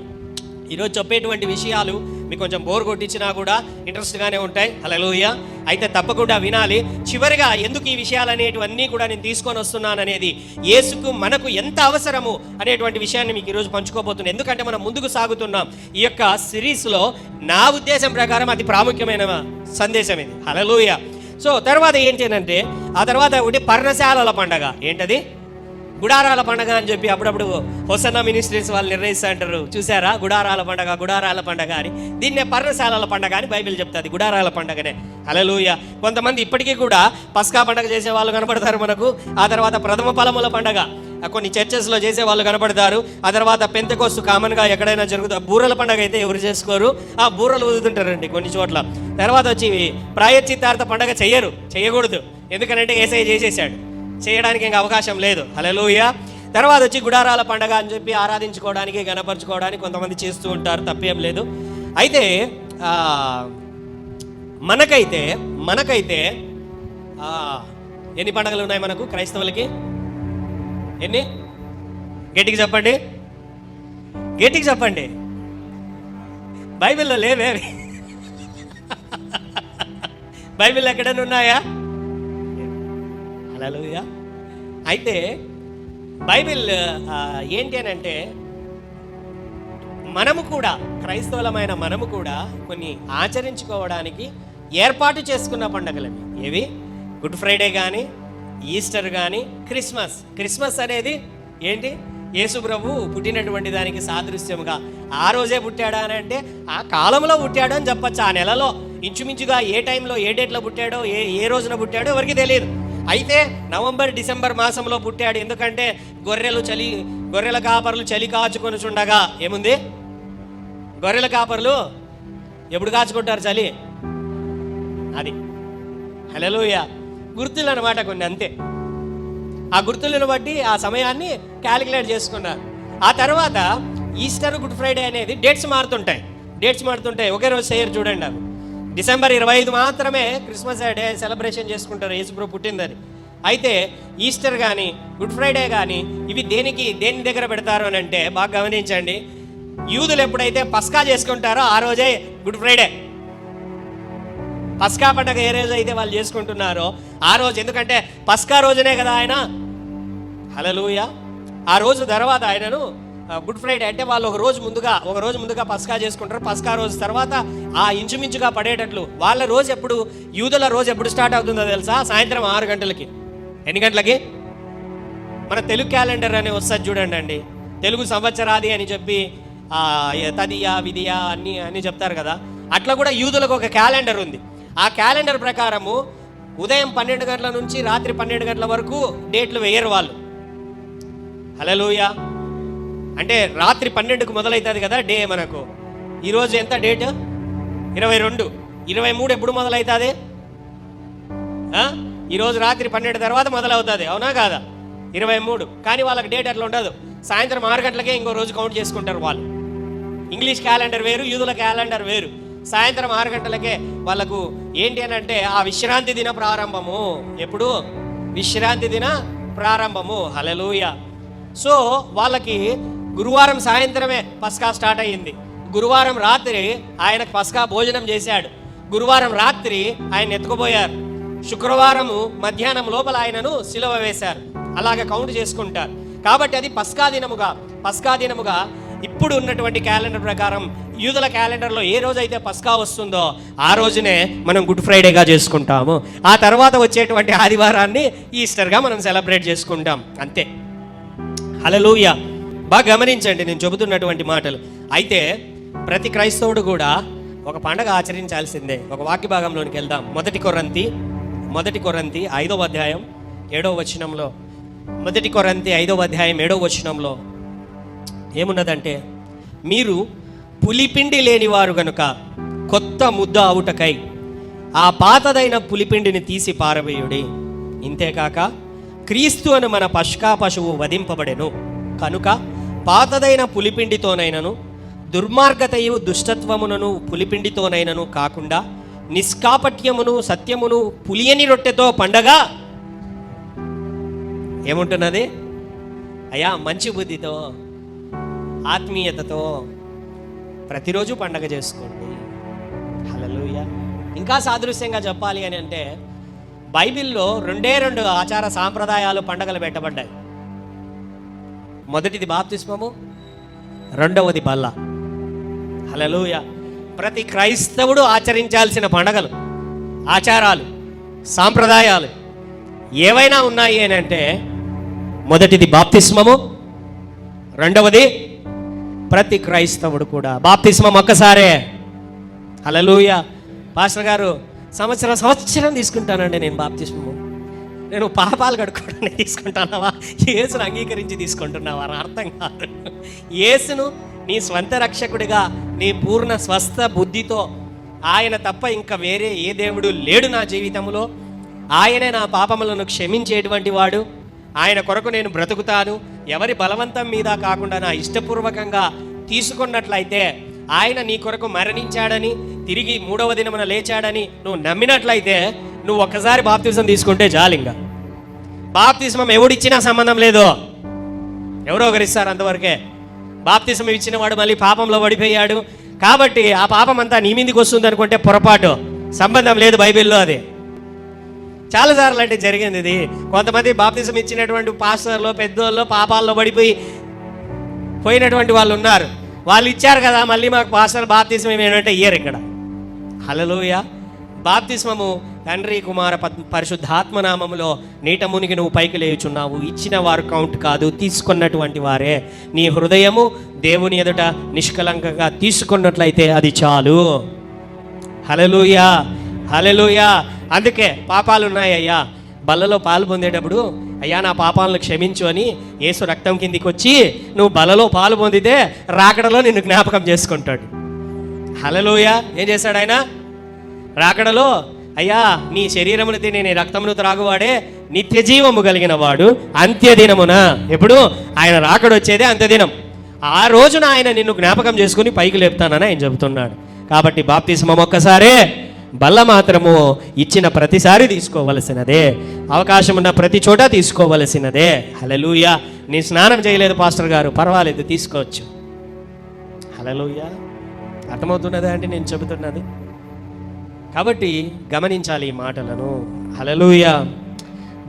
ఈరోజు చెప్పేటువంటి విషయాలు మీకు కొంచెం బోర్ కొట్టించినా కూడా ఇంట్రెస్ట్గానే ఉంటాయి. హల్లెలూయా. అయితే తప్పకుండా వినాలి. చివరిగా ఎందుకు ఈ విషయాలు అనేటివన్నీ కూడా నేను తీసుకొని వస్తున్నాను అనేది, యేసుకు మనకు ఎంత అవసరము అనేటువంటి విషయాన్ని మీకు ఈరోజు పంచుకోబోతున్నాను. ఎందుకంటే మనం ముందుకు సాగుతున్నాం. ఈ యొక్క సిరీస్లో నా ఉద్దేశం ప్రకారం అతి ప్రాముఖ్యమైన సందేశం ఇది. హల్లెలూయా. సో తర్వాత ఏంటి అంటే, ఆ తర్వాత ఒకటి పర్ణశాలల పండగ. ఏంటది? గుడారాల పండగ అని చెప్పి అప్పుడప్పుడు హోసన్నా మినిస్ట్రీస్ వాళ్ళు నిర్ణయిస్తూ అంటారు, చూసారా? గుడారాల పండగ అని. దీన్నే పర్ణశాలల పండగ అని బైబిల్ చెప్తుంది. గుడారాల పండగనే. హల్లెలూయా. కొంతమంది ఇప్పటికీ కూడా పస్కా పండగ చేసే వాళ్ళు కనపడతారు మనకు. ఆ తర్వాత ప్రథమ ఫలముల పండగ కొన్ని చర్చెస్లో చేసే వాళ్ళు కనపడతారు. ఆ తర్వాత పెంతెకొస్తు కామన్గా ఎక్కడైనా జరుగుతుంది. బూరల పండగ అయితే ఎవరు చేసుకోరు, ఆ బూరలు ఊదుతుంటారండి కొన్ని చోట్ల. తర్వాత వచ్చి ప్రాయశ్చిత్తార్థ పండగ చేయకూడదు. ఎందుకనంటే యేసయ్య చేసేసాడు, చేయడానికి ఇంకా అవకాశం లేదు. హల్లెలూయా. తర్వాత వచ్చి గుడారాల పండగ అని చెప్పి ఆరాధించుకోవడానికి, గణపరచుకోవడానికి కొంతమంది చేస్తూ ఉంటారు, తప్పేం లేదు. అయితే మనకైతే ఎన్ని పండుగలు ఉన్నాయి మనకు క్రైస్తవులకి? ఎన్ని? గట్టిగా చెప్పండి, గట్టిగా చెప్పండి. బైబిల్లో లేవేవి? బైబిల్ ఎక్కడైనా ఉన్నాయా? హల్లెలూయా. అయితే బైబిల్ ఏంటి అని అంటే, మనము కూడా, క్రైస్తవులమైన మనము కూడా కొన్ని ఆచరించుకోవడానికి ఏర్పాటు చేసుకున్న పండుగలవి. ఏవి? గుడ్ ఫ్రైడే కానీ, ఈస్టర్ కానీ, క్రిస్మస్ అనేది ఏంటి? యేసు ప్రభు పుట్టినటువంటి దానికి సాదృశ్యముగా ఆ రోజే పుట్టాడా అని అంటే ఆ కాలంలో పుట్టాడు అని చెప్పచ్చు. ఆ నెలలో ఇంచుమించుగా ఏ టైంలో, ఏ డేట్లో పుట్టాడో, ఏ రోజున పుట్టాడో ఎవరికి తెలియదు. అయితే నవంబర్, డిసెంబర్ మాసంలో పుట్టాడు. ఎందుకంటే గొర్రెల కాపరులు చలి కాచుకొని చుండగా, ఏముంది? గొర్రెల కాపరులు ఎప్పుడు కాచుకుంటారు చలి? అది. హల్లెలూయా. గుర్తులు అన్నమాట కొన్ని, అంతే. ఆ గుర్తులను బట్టి ఆ సమయాన్ని క్యాలిక్యులేట్ చేసుకున్నారు. ఆ తర్వాత ఈస్టర్, గుడ్ ఫ్రైడే అనేది డేట్స్ మారుతుంటాయి. ఒకే రోజు చేయరు. చూడండి, అవి డిసెంబర్ 25 మాత్రమే క్రిస్మస్ డే సెలబ్రేషన్ చేసుకుంటారు, యేసుప్రభు పుట్టిందని. అయితే ఈస్టర్ కానీ, గుడ్ ఫ్రైడే కానీ ఇవి దేని దగ్గర పెడతారు అని అంటే, బాగా గమనించండి. యూదులు ఎప్పుడైతే పస్కా చేసుకుంటారో ఆ రోజే గుడ్ ఫ్రైడే. పస్కా పండుగ ఏ రోజు అయితే వాళ్ళు చేసుకుంటున్నారో ఆ రోజు, ఎందుకంటే పస్కా రోజునే కదా ఆయన. హల్లెలూయా. ఆ రోజు తర్వాత ఆయనను గుడ్ ఫ్రైడే అంటే వాళ్ళు ఒక రోజు ముందుగా పస్కా చేసుకుంటారు. పస్కా రోజు తర్వాత ఆ ఇంచుమించుగా పడేటట్లు వాళ్ళ రోజు ఎప్పుడు, యూదుల రోజు ఎప్పుడు స్టార్ట్ అవుతుందో తెలుసా? సాయంత్రం 6 గంటలకి. ఎన్ని గంటలకి? మన తెలుగు క్యాలెండర్ అని వస్తుంది చూడండి అండి. తెలుగు సంవత్సరాది అని చెప్పి తదియా, విధియా అన్ని చెప్తారు కదా. అట్లా కూడా యూదులకు ఒక క్యాలెండర్ ఉంది. ఆ క్యాలెండర్ ప్రకారము ఉదయం 12 గంటల నుంచి రాత్రి 12 గంటల వరకు డేట్లు వేయరు వాళ్ళు. హల్లెలూయా. అంటే రాత్రి 12కు మొదలవుతుంది కదా డే. మనకు ఈరోజు ఎంత డేట్? 22. 23 ఎప్పుడు మొదలవుతుంది? ఈరోజు రాత్రి 12 తర్వాత మొదలవుతుంది, అవునా కాదా? 23. కానీ వాళ్ళకి డేట్ అట్లా ఉండదు. సాయంత్రం 6 గంటలకే ఇంకో రోజు కౌంట్ చేసుకుంటారు వాళ్ళు. ఇంగ్లీష్ క్యాలెండర్ వేరు, యూదుల క్యాలెండర్ వేరు. సాయంత్రం 6 గంటలకే వాళ్ళకు ఏంటి అని అంటే ఆ విశ్రాంతి దిన ప్రారంభము. ఎప్పుడు? విశ్రాంతి దిన ప్రారంభము. హల్లెలూయా. సో వాళ్ళకి గురువారం సాయంత్రమే పస్కా స్టార్ట్ అయ్యింది. గురువారం రాత్రి ఆయనకు పస్కా భోజనం చేశాడు. గురువారం రాత్రి ఆయన ఎత్తుకుపోయారు. శుక్రవారము మధ్యాహ్నం లోపల ఆయనను సిలువ వేశారు. అలాగే కౌంట్ చేసుకుంటారు. కాబట్టి అది పస్కా దినముగా ఇప్పుడు ఉన్నటువంటి క్యాలెండర్ ప్రకారం, యూదుల క్యాలెండర్లో ఏ రోజైతే పస్కా వస్తుందో ఆ రోజునే మనం గుడ్ ఫ్రైడేగా చేసుకుంటాము. ఆ తర్వాత వచ్చేటువంటి ఆదివారాన్ని ఈస్టర్గా మనం సెలబ్రేట్ చేసుకుంటాం, అంతే. హల్లెలూయా. బాగా గమనించండి నేను చెబుతున్నటువంటి మాటలు. అయితే ప్రతి క్రైస్తవుడు కూడా ఒక పండగ ఆచరించాల్సిందే. ఒక వాక్య భాగంలోనికి వెళ్దాం. మొదటి కొరింథీ 5వ అధ్యాయం 7వ వచనంలో, మొదటి కొరింథీ 5వ అధ్యాయం 7వ వచనంలో ఏమున్నదంటే, మీరు పులిపిండి లేనివారు గనుక కొత్త ముద్ద అవుటకై ఆ పాతదైన పులిపిండిని తీసి పారవేయుడి. ఇంతేకాక క్రీస్తు అని మన పస్కా పశువు వధింపబడెను కనుక పాతదైన పులిపిండితోనైనను దుర్మార్గతయు దుష్టత్వమునను పులిపిండితోనైనను కాకుండా నిష్కాపట్యమును సత్యమును పులియని రొట్టెతో పండగ. ఏముంటున్నది? అయ్యా, మంచి బుద్ధితో, ఆత్మీయతతో ప్రతిరోజు పండగ చేసుకోండి. హల్లెలూయా. ఇంకా సాదృశ్యంగా చెప్పాలి అని అంటే, బైబిల్లో 2 ఆచార సాంప్రదాయాలు పండగలు పెట్టబడ్డాయి. మొదటిది బాప్తిస్మము, రెండవది బల్ల. హల్లెలూయా. ప్రతి క్రైస్తవుడు ఆచరించాల్సిన పండగలు, ఆచారాలు, సాంప్రదాయాలు ఏవైనా ఉన్నాయి అని అంటే, మొదటిది బాప్తిస్మము, రెండవది ప్రతి క్రైస్తవుడు కూడా బాప్తిస్మం ఒక్కసారే. హల్లెలూయా. పాస్టర్ గారు సంవత్సరం తీసుకుంటానండి నేను బాప్తిస్మము. నేను పాపాలు కడుక్కోవడానికి తీసుకుంటున్నావా, యేసును అంగీకరించి తీసుకుంటున్నావా అని అర్థం కాదు. యేసును నీ స్వంత రక్షకుడిగా, నీ పూర్ణ స్వస్థ బుద్ధితో, ఆయన తప్ప ఇంకా వేరే ఏ దేవుడు లేడు నా జీవితంలో, ఆయనే నా పాపములను క్షమించేటువంటి వాడు. ఆయన కొరకు నేను బ్రతుకుతాను. ఎవరి బలవంతం మీద కాకుండా నా ఇష్టపూర్వకంగా తీసుకున్నట్లయితే, ఆయన నీ కొరకు మరణించాడని, తిరిగి 3వ దినమున లేచాడని నువ్వు నమ్మినట్లయితే, నువ్వు ఒక్కసారి బాప్తిజం తీసుకుంటే చాలు. ఇంకా బాప్తిజం ఎవడిచ్చినా సంబంధం లేదు, ఎవరో ఒకరిస్తారు అంతవరకే. బాప్తిజం ఇచ్చిన వాడు మళ్ళీ పాపంలో పడిపోయాడు కాబట్టి ఆ పాపం అంతా నీ మీదకి వస్తుంది అనుకుంటే పొరపాటు, సంబంధం లేదు బైబిల్లో. అది చాలాసార్లు అంటే జరిగింది. ఇది కొంతమంది బాప్తిజం ఇచ్చినటువంటి పాస్టర్లు పెద్దోళ్ళు పాపాల్లో పోయినటువంటి వాళ్ళు ఉన్నారు. వాళ్ళు ఇచ్చారు కదా, మళ్ళీ మాకు పాస్టర్ బాప్తిజం ఏమంటే ఇయ్యరు. ఇక్కడ హల్లెలూయా. బాప్తిస్మము తండ్రి కుమార పరిశుద్ధాత్మ నామములో నీట మునిగి నువ్వు పైకి లేచున్నావు. ఇచ్చిన వారు కౌంట్ కాదు, తీసుకున్నటువంటి వారే. నీ హృదయము దేవుని ఎదుట నిష్కలంకంగా తీసుకున్నట్లయితే అది చాలు. హల్లెలూయా, హల్లెలూయా. అందుకే పాపాలు ఉన్నాయ్యా, బల్లలో పాలు పొందేటప్పుడు అయ్యా నా పాపాలను క్షమించు అని యేసు రక్తం కిందికి వచ్చి నువ్వు బలలో పాలు పొందితే రాకడలో నిన్ను జ్ఞాపకం చేసుకుంటాడు. హల్లెలూయా. ఏం చేశాడు ఆయన? రాకడలో అయ్యా నీ శరీరమును తిని నీ రక్తమును త్రాగువాడే నిత్య జీవము కలిగిన వాడు అంత్యదినమున. ఎప్పుడు? ఆయన రాకడొచ్చేదే అంత్యదినం. ఆ రోజున ఆయన నిన్ను జ్ఞాపకం చేసుకుని పైకి లేపుతానని ఆయన చెబుతున్నాడు. కాబట్టి బాప్తిస్మం ఒక్కసారే, బల్ల మాత్రము ఇచ్చిన ప్రతిసారి తీసుకోవలసినదే, అవకాశం ఉన్న ప్రతి చోట తీసుకోవలసినదే. హల్లెలూయా. నీ స్నానం చేయలేదు పాస్టర్ గారు, పర్వాలేదు, తీసుకోవచ్చు. హల్లెలూయా. అర్థమవుతున్నదే అంటే నేను చెబుతున్నది? కాబట్టి గమనించాలి ఈ మాటలను. హల్లెలూయా.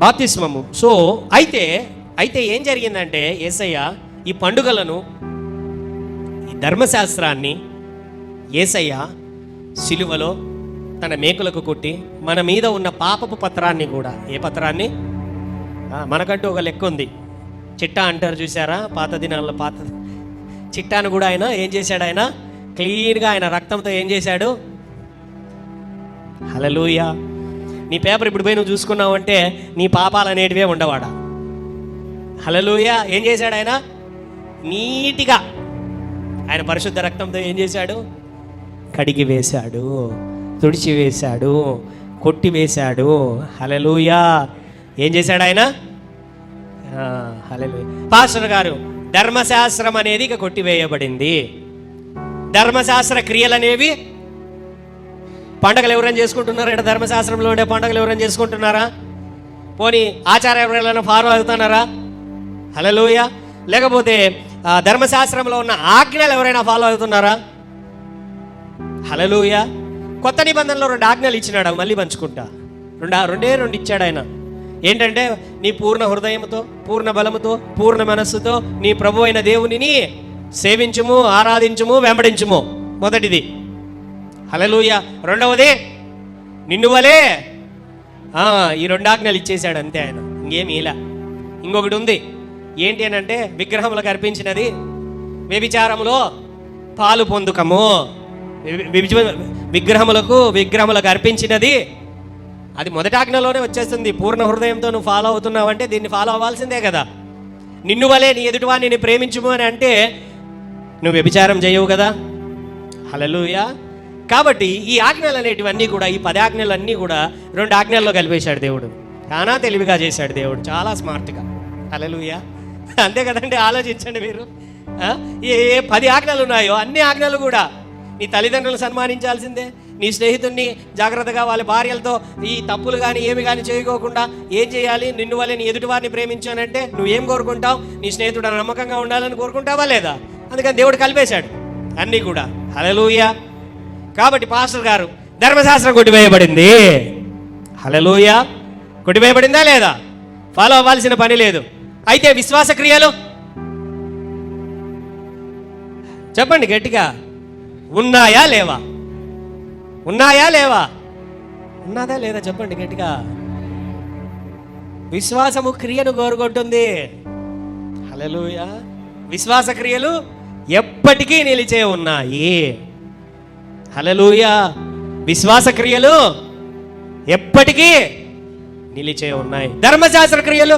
బాప్తిస్మము. సో అయితే ఏం జరిగిందంటే, యేసయ్య ఈ పండుగలను, ఈ ధర్మశాస్త్రాన్ని యేసయ్య సిలువలో తన మేకులకు కొట్టి మన మీద ఉన్న పాపపు పత్రాన్ని కూడా, ఏ పత్రాన్ని? మనకంటూ ఒక లెక్క ఉంది, చిట్టా అంటారు చూసారా, పాత దినాల్లో పాత చిట్టాను కూడా ఆయన ఏం చేశాడు? ఆయన క్లీన్గా ఆయన రక్తంతో ఏం చేశాడు? హల్లెలూయా. నీ పేపర్ ఇప్పుడు పోయి నువ్వు చూసుకున్నావు అంటే నీ పాపాలు అనేటివే ఉండవాడా? హల్లెలూయా. ఏం చేశాడు ఆయన? నీటిగా ఆయన పరిశుద్ధ రక్తంతో ఏం చేశాడు? కడిగి వేశాడు, తుడిచి వేశాడు, కొట్టి వేశాడు. హల్లెలూయా. ఏం చేశాడు ఆయన? హల్లెలూయా. పాస్టర్ గారు, ధర్మశాస్త్రం అనేది ఇక కొట్టివేయబడింది. ధర్మశాస్త్ర క్రియలు అనేవి, పండుగలు ఎవరైనా చేసుకుంటున్నారా? ఇక్కడ ధర్మశాస్త్రంలో ఉండే పండుగలు ఎవరైనా చేసుకుంటున్నారా? పోనీ ఆచారం ఎవరైనా ఫాలో అవుతున్నారా? హల్లెలూయా. లేకపోతే ధర్మశాస్త్రంలో ఉన్న ఆజ్ఞలు ఎవరైనా ఫాలో అవుతున్నారా? హల్లెలూయా. కొత్త నిబంధనలో 2 ఆజ్ఞలు ఇచ్చినాడు, మళ్ళీ పంచుకుంటా. రెండే ఇచ్చాడు ఆయన. ఏంటంటే, నీ పూర్ణ హృదయంతో, పూర్ణ బలముతో, పూర్ణ మనస్సుతో నీ ప్రభు అయిన దేవునిని సేవించుము, ఆరాధించుము, వెంబడించుము. మొదటిది. హల్లెలూయా. రెండవది నిన్ను వలే. ఈ 2 ఆజ్ఞలు ఇచ్చేశాడు అంతే ఆయన, ఇంకేమీ ఇలా. ఇంకొకటి ఉంది, ఏంటి అని అంటే, విగ్రహములకు అర్పించినది, వ్యభిచారములో పాలు పొందుకము. విగ్రహములకు అర్పించినది అది మొదటి ఆజ్ఞలోనే వచ్చేస్తుంది. పూర్ణ హృదయంతో నువ్వు ఫాలో అవుతున్నావంటే దీన్ని ఫాలో అవ్వాల్సిందే కదా. నిన్ను వలే నీ ఎదుటివాడిని ప్రేమించుము అని అంటే నువ్వు వ్యభిచారం చేయవు కదా. హల్లెలూయా. కాబట్టి ఈ ఆజ్ఞలు అనేటివన్నీ కూడా, ఈ 10 ఆజ్ఞలన్నీ కూడా 2 ఆజ్ఞల్లో కలిపేశాడు దేవుడు. చాలా తెలివిగా చేశాడు దేవుడు, చాలా స్మార్ట్గా. హల్లెలూయా. అంతే కదండి, ఆలోచించండి మీరు. ఏ 10 ఆజ్ఞలు ఉన్నాయో అన్ని ఆజ్ఞలు కూడా, నీ తల్లిదండ్రులను సన్మానించాల్సిందే, నీ స్నేహితుడిని జాగ్రత్తగా వాళ్ళ భార్యలతో ఈ తప్పులు కానీ ఏమి కానీ చేయకోకుండా ఏం చేయాలి? నిన్ను వల్లే నీ ఎదుటి వారిని ప్రేమించానంటే నువ్వేం కోరుకుంటావు? నీ స్నేహితుడు నమ్మకంగా ఉండాలని కోరుకుంటావా లేదా? అందుకని దేవుడు కలిపేశాడు అన్నీ కూడా. హల్లెలూయా. కాబట్టి పాస్టర్ గారు, ధర్మశాస్త్రం కొట్టివేయబడింది. హల్లెలూయా. కొట్టివేయబడిందా లేదా? ఫాలో అవ్వాల్సిన పని లేదు. అయితే విశ్వాస క్రియలు చెప్పండి గట్టిగా, ఉన్నాయా లేవా? ఉన్నాయా లేవా? ఉన్నదా లేదా చెప్పండి గట్టిగా. విశ్వాసము క్రియను కోరుకుంటుంది. హల్లెలూయా. విశ్వాస క్రియలు ఎప్పటికీ నిలిచే ఉన్నాయి. హల్లెలూయా. విశ్వాస క్రియలు ఎప్పటికీ నిలిచే ఉన్నాయి. ధర్మశాస్త్ర క్రియలు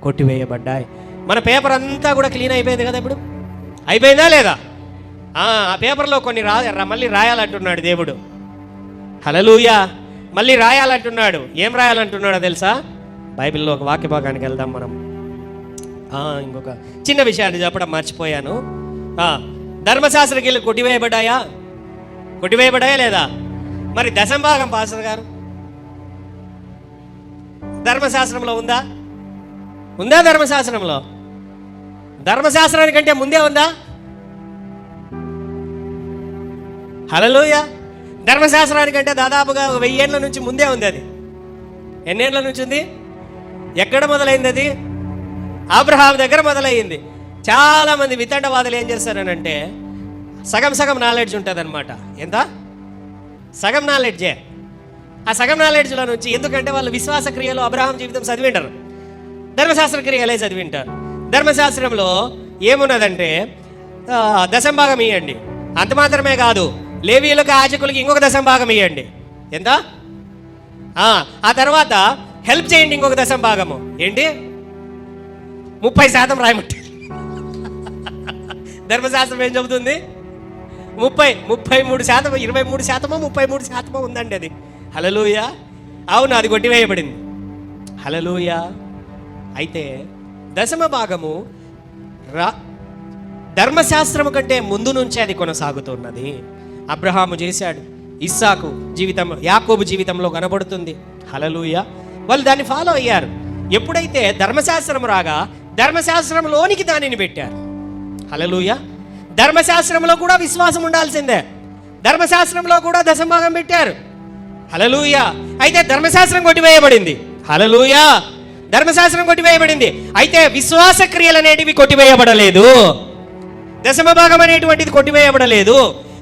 కొట్టివేయబడ్డాయి. మన పేపర్ అంతా కూడా క్లీన్ అయిపోయింది కదా. ఇప్పుడు అయిపోయిందా లేదా? ఆ పేపర్లో కొన్ని మళ్ళీ రాయాలంటున్నాడు దేవుడు. హల్లెలూయా. మళ్ళీ రాయాలంటున్నాడు. ఏం రాయాలంటున్నాడో తెలుసా? బైబిల్లో ఒక వాక్య భాగానికి వెళ్దాం మనం. ఇంకొక చిన్న విషయాన్ని చెప్పడం మర్చిపోయాను. ధర్మశాస్త్ర క్రియలు కొట్టివేయబడ్డాయా లేదా? మరి దశంభాగం పాస్టర్ గారు ధర్మశాస్త్రంలో ఉందా? ధర్మశాస్త్రంలో? ధర్మశాస్త్రానికంటే ముందే ఉందా? హల్లెలూయా. ధర్మశాస్త్రానికంటే దాదాపుగా 1000 ఏళ్ల నుంచి ముందే ఉంది. అది ఎన్నేళ్ల నుంచి ఉంది? ఎక్కడ మొదలైంది? అది అబ్రహాం దగ్గర మొదలయ్యింది. చాలామంది వితండవాదులు ఏం చేస్తారనంటే సగం నాలెడ్జ్ ఉంటుంది అనమాట. ఎంత? సగం నాలెడ్జే. ఆ సగం నాలెడ్జ్లో నుంచి, ఎందుకంటే వాళ్ళు విశ్వాస క్రియలు అబ్రహాం జీవితం చదివింటారు, ధర్మశాస్త్ర క్రియలే చదివింటారు. ధర్మశాస్త్రంలో ఏమున్నదంటే దశంభాగం ఇవ్వండి, అంత మాత్రమే కాదు, లేవీయులకు యాజకులకి ఇంకొక దశంభాగం ఇవ్వండి. ఎంత? ఆ తర్వాత హెల్ప్ చేయండి, ఇంకొక దశంభాగము. ఏంటి? 30% రాయమంటే ధర్మశాస్త్రం ఏం చెబుతుంది? 33%, 23%, 33% ఉందండి అది. హల్లెలూయా. అవును, అది కొట్టివేయబడింది. హల్లెలూయా. అయితే దశమ భాగము ధర్మశాస్త్రము కంటే ముందు నుంచే అది కొనసాగుతున్నది. అబ్రహాము చేశాడు, ఇస్సాకు జీవితం, యాకోబు జీవితంలో కనబడుతుంది. హల్లెలూయా. వాళ్ళు దాన్ని ఫాలో అయ్యారు. ఎప్పుడైతే ధర్మశాస్త్రం రాగా ధర్మశాస్త్రంలోనికి దానిని పెట్టారు. హల్లెలూయా. ధర్మశాస్త్రంలో కూడా విశ్వాసం ఉండాల్సిందే. ధర్మశాస్త్రంలో కూడా దశంభాగం పెట్టారు. హల్లెలూయా. అయితే ధర్మశాస్త్రం కొట్టివేయబడింది. హల్లెలూయా. ధర్మశాస్త్రం కొట్టివేయబడింది. అయితే విశ్వాస క్రియలు అనేటివి కొట్టివేయబడలేదు. దశమ భాగం అనేటువంటిది కొట్టివేయబడలేదు.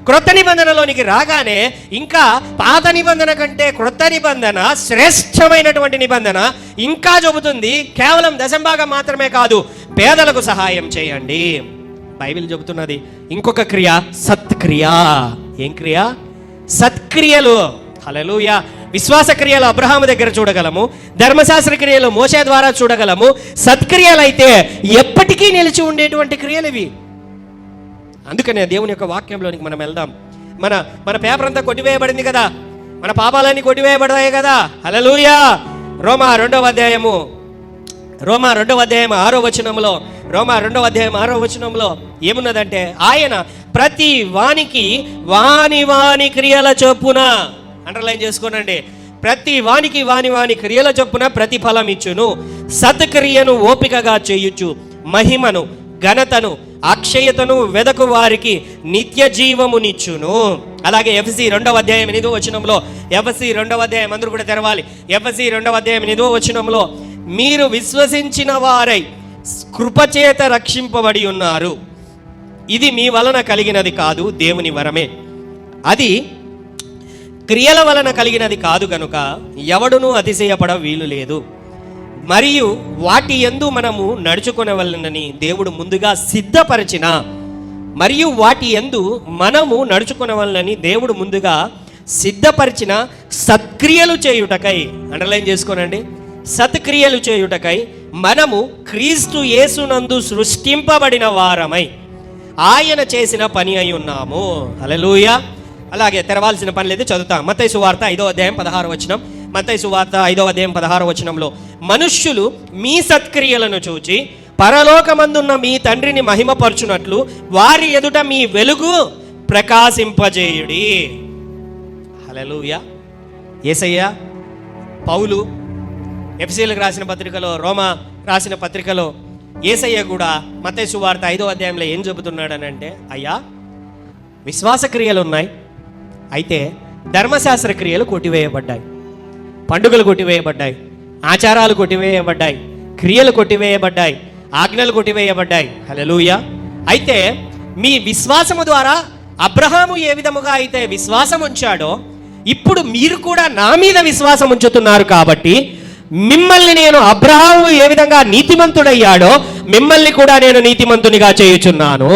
క్రొత్త నిబంధనలోనికి రాగానే ఇంకా పాత నిబంధన కంటే క్రొత్త నిబంధన శ్రేష్టమైనటువంటి నిబంధన ఇంకా చెబుతుంది. కేవలం దశంభాగం మాత్రమే కాదు, పేదలకు సహాయం చేయండి. బైబిల్ చెబుతున్నది ఇంకొక క్రియ, సత్క్రియ. ఏం క్రియ? సత్క్రియలు. హల్లెలూయా. విశ్వాస క్రియలు అబ్రహాము దగ్గర చూడగలము, ధర్మశాస్త్ర క్రియలు మోషే ద్వారా చూడగలము. సత్క్రియలు అయితే ఎప్పటికీ నిలిచి ఉండేటువంటి క్రియలు ఇవి. అందుకనే దేవుని యొక్క వాక్యంలోనికి మనం వెళ్దాం. మన పేపర్ అంతా కొట్టివేయబడింది కదా, మన పాపాలన్నీ కొట్టివేయబడ్డాయి కదా. హల్లెలూయా. రోమా 2వ అధ్యాయము 6వ వచనంలో, రోమా 2వ అధ్యాయం 6వ వచనంలో ఏమున్నదంటే, ఆయన ప్రతి వానికి వాని క్రియల చొప్పున, అండర్లైన్ చేసుకోనండి, ప్రతి వానికి వాని క్రియల చొప్పున ప్రతిఫలం ఇచ్చును. సత్క్రియను ఓపికగా చేయుచు మహిమను, ఘనతను, అక్షయతను వెదకు వారికి నిత్య జీవమునిచ్చును. అలాగే ఎఫెసీ 2వ అధ్యాయం 8వ వచనంలో, ఎఫెసీ 2వ అధ్యాయం అందరూ కూడా తెరవాలి. ఎఫెసీ 2వ అధ్యాయం 8వ వచనంలో, మీరు విశ్వసించిన వారై కృపచేత రక్షింపబడి ఉన్నారు. ఇది మీ వలన కలిగినది కాదు, దేవుని వరమే. అది క్రియల వలన కలిగినది కాదు గనుక ఎవడునూ అతిశయపడ వీలు లేదు. మరియు వాటి యందు మనము నడుచుకొనవలెనని దేవుడు ముందుగా సిద్ధపరిచిన, దేవుడు ముందుగా సిద్ధపరిచిన సత్క్రియలు చేయుటకై, అండర్లైన్ చేసుకోనండి, సత్క్రియలు చేయుటకై మనము క్రీస్తు యేసునందు సృష్టింపబడిన వారమై ఆయన చేసిన పని అయి ఉన్నాము. హల్లెలూయా. అలాగే తెరవాల్సిన పని లేదు, చదువుతాం. మత్తయి సువార్త 5వ అధ్యాయం 16వ వచనం. మత్తయి సువార్త 5వ అధ్యాయం 16వ వచనంలో, మనుష్యులు మీ సత్క్రియలను చూచి పరలోకమందున్న మీ తండ్రిని మహిమపరచునట్లు వారి ఎదుట మీ వెలుగు ప్రకాశింపజేయుడి. హల్లెలూయా. యేసయ్య, పౌలు ఎఫెసీయులకు రాసిన పత్రికలో, రోమా రాసిన పత్రికలో యేసయ్య కూడా మత్తయి సువార్త 5వ అధ్యాయంలో ఏం చెబుతున్నాడనంటే, అయ్యా విశ్వాస క్రియలు ఉన్నాయి, అయితే ధర్మశాస్త్ర క్రియలు కొట్టివేయబడ్డాయి, పండుగలు కొట్టివేయబడ్డాయి, ఆచారాలు కొట్టివేయబడ్డాయి, క్రియలు కొట్టివేయబడ్డాయి, ఆజ్ఞలు కొట్టివేయబడ్డాయి. హల్లెలూయా. అయితే మీ విశ్వాసము ద్వారా అబ్రహాము ఏ విధముగా అయితే విశ్వాసం ఉంచాడో, ఇప్పుడు మీరు కూడా నా మీద విశ్వాసం ఉంచుతున్నారు కాబట్టి మిమ్మల్ని నేను, అబ్రహాము ఏ విధంగా నీతిమంతుడయ్యాడో మిమ్మల్ని కూడా నేను నీతిమంతునిగా చేయుచున్నాను.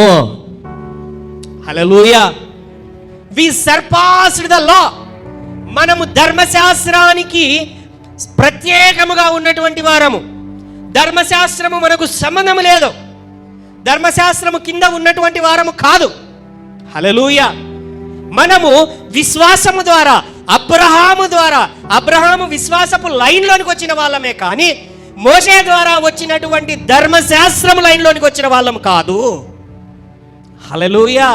హల్లెలూయా. వి సర్పాస్డ్ ద లా. మనము ధర్మశాస్త్రానికి ప్రత్యేకముగా ఉన్నటువంటి వారము. ధర్మశాస్త్రము మనకు సంబంధం లేదు, ధర్మశాస్త్రము కింద ఉన్నటువంటి వారము కాదు. హల్లెలూయా. మనము విశ్వాసము ద్వారా అబ్రహాము ద్వారా, అబ్రహాము విశ్వాసపు లైన్లోనికి వచ్చిన వాళ్ళమే కానీ మోషే ద్వారా వచ్చినటువంటి ధర్మశాస్త్రం లైన్లోనికి వచ్చిన వాళ్ళం కాదు. హల్లెలూయా.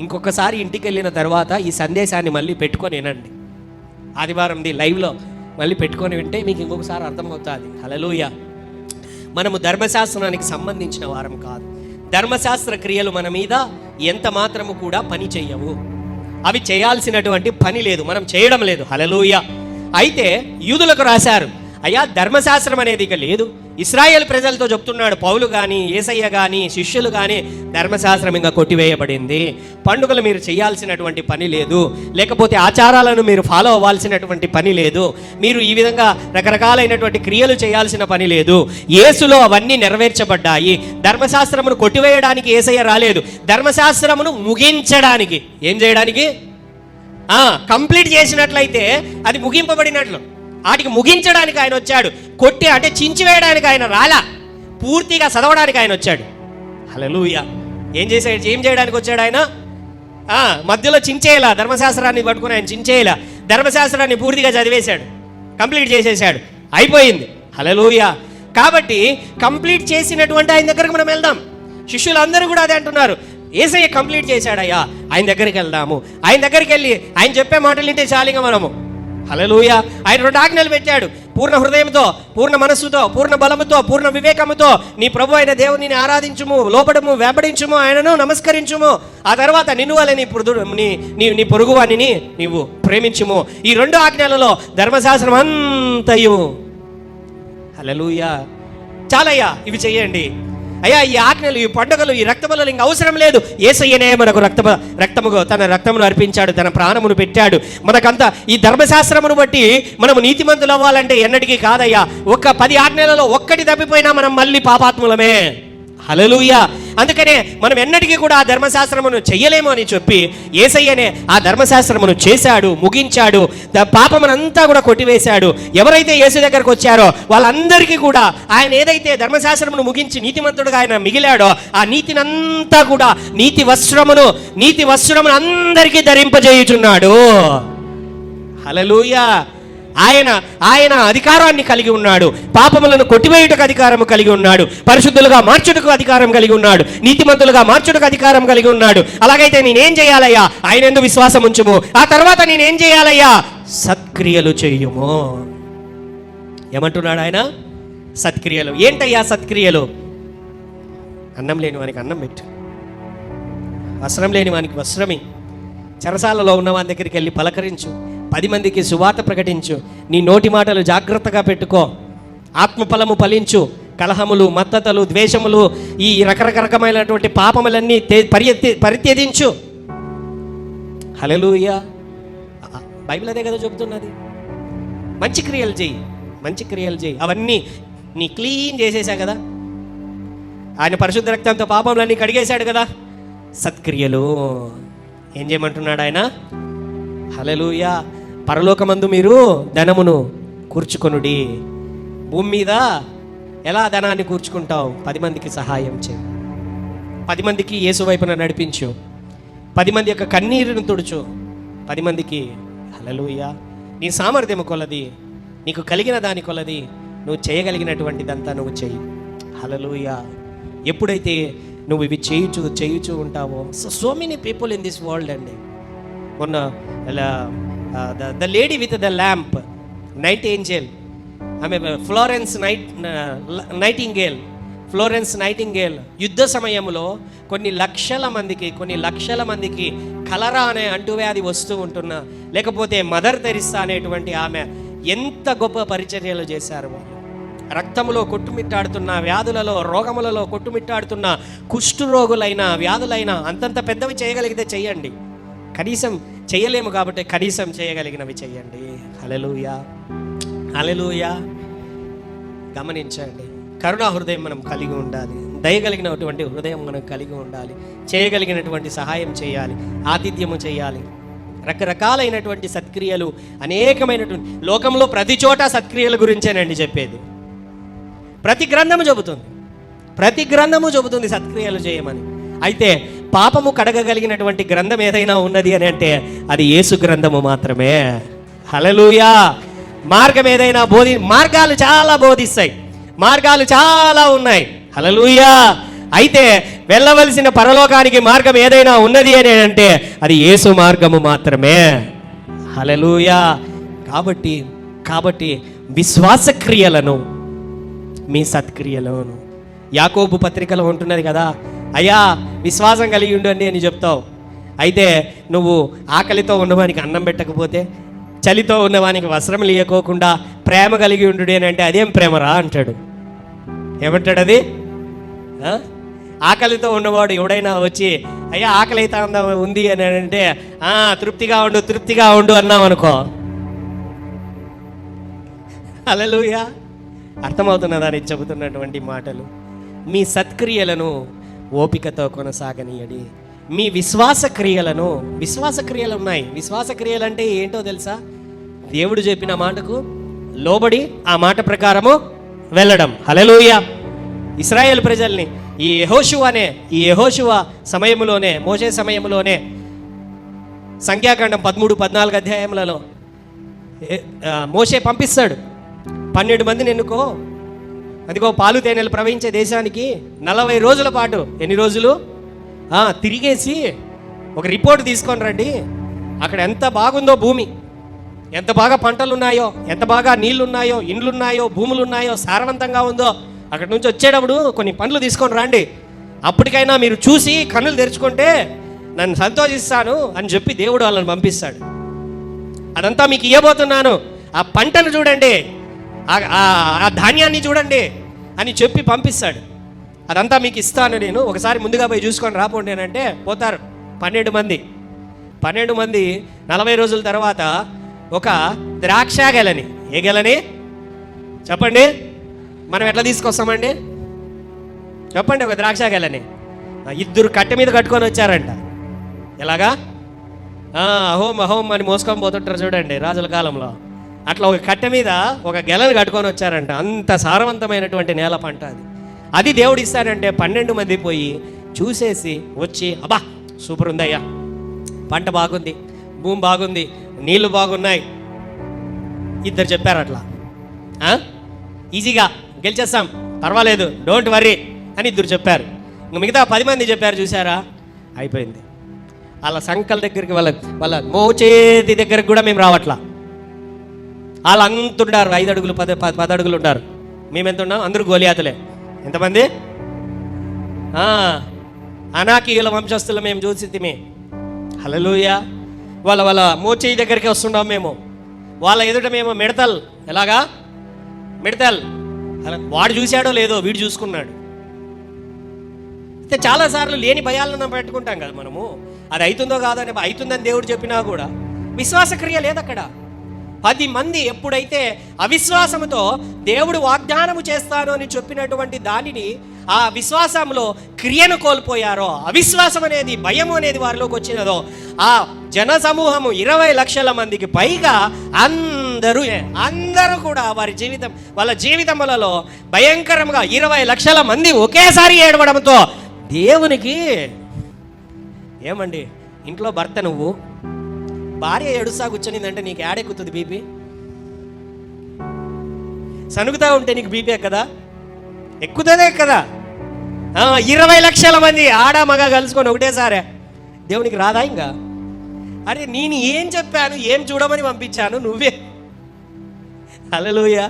ఇంకొకసారి ఇంటికి వెళ్ళిన తర్వాత ఈ సందేశాన్ని మళ్ళీ పెట్టుకొని వినండి. ఆదివారంది లైవ్లో మళ్ళీ పెట్టుకొని వింటే మీకు ఇంకొకసారి అర్థమవుతుంది. హల్లెలూయా. మనము ధర్మశాస్త్రానికి సంబంధించిన వారం కాదు. ధర్మశాస్త్ర క్రియలు మన మీద ఎంత మాత్రము కూడా పని చెయ్యవు. అవి చేయాల్సినటువంటి పని లేదు, మనం చేయడం లేదు. హల్లెలూయా. అయితే యూదులకు రాశారు, అయ్యా ధర్మశాస్త్రం అనేది ఇక లేదు. ఇశ్రాయేల్ ప్రజలతో చెప్తున్నాడు పౌలు కానీ, యేసయ్య కానీ, శిష్యులు కానీ, ధర్మశాస్త్రం ఇంకా కొట్టివేయబడింది. పండుగలు మీరు చేయాల్సినటువంటి పని లేదు, లేకపోతే ఆచారాలను మీరు ఫాలో అవ్వాల్సినటువంటి పని లేదు, మీరు ఈ విధంగా రకరకాలైనటువంటి క్రియలు చేయాల్సిన పని లేదు. యేసులో అవన్నీ నెరవేర్చబడ్డాయి. ధర్మశాస్త్రమును కొట్టివేయడానికి యేసయ్య రాలేదు, ధర్మశాస్త్రమును ముగించడానికి. ఏం చేయడానికి? కంప్లీట్ చేసినట్లయితే అది ముగింపబడినట్లు. వాటికి ముగించడానికి ఆయన వచ్చాడు. కొట్టి అంటే చించివేయడానికి ఆయన రాలా, పూర్తిగా చదవడానికి ఆయన వచ్చాడు. హల్లెలూయా. ఏం చేశాడు? ఏం చేయడానికి వచ్చాడు ఆయన? మధ్యలో చించేయాల, ధర్మశాస్త్రాన్ని పట్టుకుని ఆయన చించేయాల, ధర్మశాస్త్రాన్ని పూర్తిగా చదివేశాడు, కంప్లీట్ చేసేసాడు, అయిపోయింది. హల్లెలూయా. కాబట్టి కంప్లీట్ చేసినటువంటి ఆయన దగ్గరకు మనం వెళ్దాం. శిష్యులందరూ కూడా అదే అంటున్నారు, యేసయ్య కంప్లీట్ చేశాడయ్యా, ఆయన దగ్గరికి వెళ్దాము. ఆయన దగ్గరికి వెళ్ళి ఆయన చెప్పే మాటలు వింటే చాలిగా మనము. హల్లెలూయా. ఆయన 2 ఆజ్ఞలు పెట్టాడు, పూర్ణ హృదయంతో, పూర్ణ మనస్సుతో, పూర్ణ బలముతో, పూర్ణ వివేకముతో నీ ప్రభు అయిన దేవునిని ఆరాధించుము, లోపడము, వెంబడించుము, ఆయనను నమస్కరించుము. ఆ తర్వాత నిన్ను వలె నీ పొరుగువానిని నీవు ప్రేమించుము. ఈ 2 ఆజ్ఞలలో ధర్మశాస్త్రం అంతయు. హల్లెలూయా. చాలయ్యా, ఇవి చెయ్యండి అయ్యా. ఈ ఆజ్ఞలు, ఈ పండుగలు, ఈ రక్తబలులు ఇంక అవసరం లేదు. యేసయ్యనే మనకు రక్తముగా తన రక్తమును అర్పించాడు, తన ప్రాణమును పెట్టాడు. మనకంతా ఈ ధర్మశాస్త్రమును బట్టి మనము నీతిమంతులు అవ్వాలంటే ఎన్నటికీ కాదయ్యా. 10 ఆజ్ఞలలో ఒక్కటి తప్పిపోయినా మనం మళ్ళీ పాపాత్ములమే. హల్లెలూయా. అందుకనే మనం ఎన్నటికీ కూడా ఆ ధర్మశాస్త్రమును చెయ్యలేము అని చెప్పి యేసయ్యనే ఆ ధర్మశాస్త్రమును చేశాడు, ముగించాడు, పాపమునంతా కూడా కొట్టివేశాడు. ఎవరైతే యేసు దగ్గరకు వచ్చారో వాళ్ళందరికీ కూడా ఆయన ఏదైతే ధర్మశాస్త్రమును ముగించి నీతిమంతుడుగా ఆయన మిగిలాడో ఆ నీతినంతా కూడా నీతి వస్త్రమును అందరికీ ధరింపజేయుచున్నాడు. హల్లెలూయా. ఆయన అధికారాన్ని కలిగి ఉన్నాడు. పాపములను కొట్టివేయుటకు అధికారం కలిగి ఉన్నాడు, పరిశుద్ధులుగా మార్చుటకు అధికారం కలిగి ఉన్నాడు, నీతిమంతులుగా మార్చుటకు అధికారం కలిగి ఉన్నాడు. అలాగైతే నేనేం చేయాలయ్యా? ఆయన యందు విశ్వాసం ఉంచుము. ఆ తర్వాత నేనేం చేయాలయ్యా? సత్క్రియలు చెయ్యుము. ఏమంటున్నాడు ఆయన? సత్క్రియలు. ఏంటయ్యా సత్క్రియలు? అన్నం లేని వానికి అన్నం పెట్టు, వస్త్రం లేని వానికి వస్త్రమి, చెరసాలలో ఉన్న వాని దగ్గరికి వెళ్ళి పలకరించు, 10 మందికి సువార్త ప్రకటించు, నీ నోటి మాటలు జాగ్రత్తగా పెట్టుకో, ఆత్మఫలము ఫలించు, కలహములు, మత్తతలు, ద్వేషములు, ఈ రకరకమైనటువంటి పాపములన్నీ పరిత్యజించు. హల్లెలూయా. బైబిల్ అదే కదా చెబుతున్నది. మంచి క్రియలు చెయ్యి. అవన్నీ నీ క్లీన్ చేసేసా కదా, ఆయన పరిశుద్ధ రక్తంతో పాపములన్నీ కడిగేశాడు కదా. సత్క్రియలు ఏం చేయమంటున్నాడు ఆయన? హల్లెలూయా. పరలోకమందు మీరు ధనమును కూర్చుకొనుడి. భూమి మీద ఎలా ధనాన్ని కూర్చుకుంటావు? 10 మందికి సహాయం చేయి, 10 మందికి యేసు వైపున నడిపించు, 10 మంది యొక్క కన్నీరును తుడుచు, 10 మందికి. హల్లెలూయా. నీ సామర్థ్యము కొలది, నీకు కలిగిన దాని కొలది నువ్వు చేయగలిగినటువంటిదంతా నువ్వు చెయ్యి. హల్లెలూయా. ఎప్పుడైతే నువ్వు ఇవి చేయుచు ఉంటావో, so many people in this world అండి. మొన్న the lady with the lamp, night Angel, ఆమె ఫ్లోరెన్స్ నైటింగేల్ యుద్ధ సమయంలో కొన్ని లక్షల మందికి కలరా అనే అంటువ్యాధి వస్తూ ఉంటున్నా, లేకపోతే మదర్ తెరిస్సా అనేటువంటి ఆమె ఎంత గొప్ప పరిచర్యలు చేశారు. వాళ్ళు రక్తములో కొట్టుమిట్టాడుతున్న వ్యాధులలో, రోగములలో కొట్టుమిట్టాడుతున్న కుష్టు రోగులైన, వ్యాధులైన అంతంత పెద్దవి చేయగలిగితే చెయ్యండి. కనీసం చేయలేము కాబట్టి కనీసం చేయగలిగినవి చెయ్యండి. హల్లెలూయా. హల్లెలూయా. గమనించండి, కరుణా హృదయం మనం కలిగి ఉండాలి, దయగలిగినటువంటి హృదయం మనం కలిగి ఉండాలి, చేయగలిగినటువంటి సహాయం చేయాలి, ఆతిథ్యము చేయాలి, రకరకాలైనటువంటి సత్క్రియలు, అనేకమైనటువంటి లోకంలో ప్రతి చోట సత్క్రియల గురించేనండి చెప్పేది. ప్రతి గ్రంథము చెబుతుంది సత్క్రియలు చేయమని. అయితే పాపము కడగగలిగినటువంటి గ్రంథం ఏదైనా ఉన్నది అని అంటే అది యేసు గ్రంథము మాత్రమే. హల్లెలూయా. మార్గం ఏదైనా మార్గాలు చాలా బోధిస్తాయి, మార్గాలు చాలా ఉన్నాయి. హల్లెలూయా. అయితే వెళ్ళవలసిన పరలోకానికి మార్గం ఏదైనా ఉన్నది అని అంటే అది యేసు మార్గము మాత్రమే. హల్లెలూయా. కాబట్టి విశ్వాస క్రియలను మీ సత్క్రియలను, యాకోబు పత్రికలో ఉంటున్నది కదా, అయ్యా విశ్వాసం కలిగి ఉండండి అని చెప్తావు. అయితే నువ్వు ఆకలితో ఉన్నవానికి అన్నం పెట్టకపోతే, చలితో ఉన్నవానికి వస్త్రం ఇయ్యకోకుండా ప్రేమ కలిగి ఉండు అని అంటే అదేం ప్రేమరా అంటాడు. ఏమంటాడు అది? ఆకలితో ఉన్నవాడు ఎవడైనా వచ్చి అయ్యా ఆకలి అయితే ఉంది అని అంటే తృప్తిగా ఉండు అన్నాం అనుకో. హల్లెలూయా. అర్థమవుతున్నదా నేను చెబుతున్నటువంటి మాటలు? మీ సత్క్రియలను ఓపికతో కొనసాగనీయడి. మీ విశ్వాస క్రియలు ఉన్నాయి. విశ్వాస క్రియలు అంటే ఏంటో తెలుసా? దేవుడు చెప్పిన మాటకు లోబడి ఆ మాట ప్రకారము వెళ్ళడం. హల్లెలూయా. ఇశ్రాయేల్ ప్రజల్ని ఈ యెహోషువ సమయంలోనే, మోషే సమయంలోనే, సంఖ్యాకాండం 13-14 అధ్యాయములలో మోషే పంపిస్తాడు, 12 మందిని ఎన్నుకో, అదిగో పాలు తేనెలు ప్రవహించే దేశానికి 40 రోజుల పాటు, ఎన్ని రోజులు తిరిగేసి ఒక రిపోర్ట్ తీసుకొని రండి. అక్కడ ఎంత బాగుందో భూమి, ఎంత బాగా పంటలున్నాయో, ఎంత బాగా నీళ్లున్నాయో, ఇండ్లున్నాయో, భూములున్నాయో, సారవంతంగా ఉందో, అక్కడి నుంచి వచ్చేటప్పుడు కొన్ని పండ్లు తీసుకొని రండి. అప్పటికైనా మీరు చూసి కన్నులు తెరుచుకుంటే నన్ను సంతోషిస్తాను అని చెప్పి దేవుడు వాళ్ళని పంపిస్తాడు. అదంతా మీకు ఇవ్వబోతున్నాను, ఆ పంటను చూడండి, ఆ ధాన్యాన్ని చూడండి అని చెప్పి పంపిస్తాడు. అదంతా మీకు ఇస్తాను నేను, ఒకసారి ముందుగా పోయి చూసుకొని రాపోండి అని అంటే పోతారు 12 మంది. 12 మంది 40 రోజుల తర్వాత ఒక ద్రాక్ష గెలని, ఏ గెలని చెప్పండి, మనం ఎట్లా తీసుకొస్తామండి చెప్పండి? ఒక ద్రాక్ష గెలని 2 కట్టె మీద కట్టుకొని వచ్చారంట. ఎలాగా? అహోం అని మోసుకొని పోతుంటారు చూడండి రాజుల కాలంలో. అట్లా ఒక కట్టె మీద ఒక గెలను కట్టుకొని వచ్చారంట. అంత సారవంతమైనటువంటి నేల పంట అది దేవుడు ఇస్తాడంటే 12 మంది పోయి చూసేసి వచ్చి, అబ్బా సూపర్ ఉందయ్యా, పంట బాగుంది, భూమి బాగుంది, నీళ్లు బాగున్నాయి. 2 చెప్పారు అట్లా, ఈజీగా గెలిచేస్తాం, పర్వాలేదు, డోంట్ వర్రీ అని 2 చెప్పారు. మిగతా 10 మంది చెప్పారు, చూసారా అయిపోయింది. వాళ్ళ సంకల దగ్గరికి, వాళ్ళ మోచేతి దగ్గరికి కూడా మేము రావట్లా. వాళ్ళు అంతుండారు, 5 అడుగులు 10 అడుగులు ఉంటారు. మేము ఎంత ఉన్నాం? అందరూ గోలియాతులే. ఎంతమంది? అనాకీయుల వంశస్థులు మేము చూసి. హల్లెలూయా. వాళ్ళ మోచేయి దగ్గరికి వస్తున్నాం మేము, వాళ్ళ ఎదుట మేము మిడతల్. ఎలాగా మిడతల్? వాడు చూశాడో లేదో వీడు చూసుకున్నాడు. అయితే చాలాసార్లు లేని భయాలను పెట్టుకుంటాం కదా మనము. అది అవుతుందో కాదని, అవుతుందని దేవుడు చెప్పినా కూడా విశ్వాస క్రియ లేదు అక్కడ. 10 మంది ఎప్పుడైతే అవిశ్వాసముతో దేవుడు వాగ్దానము చేస్తాను అని చెప్పినటువంటి దానిని, ఆ విశ్వాసంలో క్రియను కోల్పోయారో, అవిశ్వాసం అనేది, భయము అనేది వారిలోకి వచ్చినదో, ఆ జన సమూహము 20 లక్షల మందికి పైగా అందరూ కూడా వాళ్ళ జీవితములలో భయంకరంగా 20 లక్షల మంది ఒకేసారి ఏడవడంతో దేవునికి, ఏమండి ఇంట్లో భర్త నువ్వు, భార్య ఏడుస్తా కూర్చొనిందంటే నీకు యాడెక్కుతుంది బీపీ? సనుగుతా ఉంటే నీకు బీపీ ఎక్కదా? ఎక్కుతుందే కదా. 20 లక్షల మంది ఆడ మగ కలుసుకొని ఒకటేసారే దేవునికి రాదా? ఇంకా అరే నేను ఏం చెప్పాను, ఏం చూడమని పంపించాను, నువ్వే. హల్లెలూయా.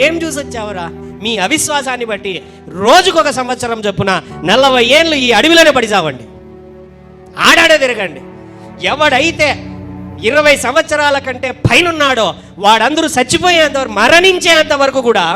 ఏం చూసి వచ్చావురా? మీ అవిశ్వాసాన్ని బట్టి రోజుకొక సంవత్సరం చొప్పున 40 ఏళ్ళు ఈ అడవిలోనే పడిసావండి, ఆడాడే తిరగండి. ఎవడైతే 20 సంవత్సరాల కంటే పైనున్నాడో వాడందరూ చచ్చిపోయేంతవరకు, మరణించేంత వరకు కూడా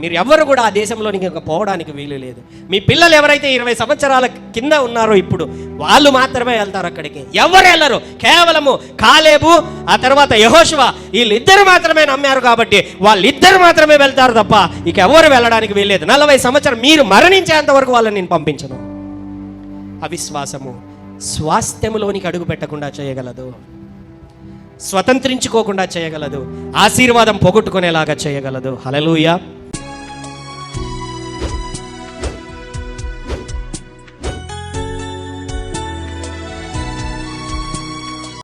మీరు ఎవరు కూడా ఆ దేశంలోనికి పోవడానికి వీలు లేదు. మీ పిల్లలు ఎవరైతే 20 సంవత్సరాల కింద ఉన్నారో ఇప్పుడు, వాళ్ళు మాత్రమే వెళ్తారు అక్కడికి. ఎవరు వెళ్ళరు. కేవలము కాలేబు, ఆ తర్వాత యెహోషువ, వీళ్ళిద్దరు మాత్రమే నమ్మారు కాబట్టి వాళ్ళిద్దరు మాత్రమే వెళ్తారు తప్ప ఇక ఎవరు వెళ్ళడానికి వీల్లేదు. 40 సంవత్సరం మీరు మరణించేంత వరకు వాళ్ళని నేను పంపించను. అవిశ్వాసము స్వాస్థ్యములోనికి అడుగు పెట్టకుండా చేయగలదు, స్వతంత్రించుకోకుండా చేయగలదు, ఆశీర్వాదం పోగొట్టుకునేలాగా చేయగలదు. హల్లెలూయా.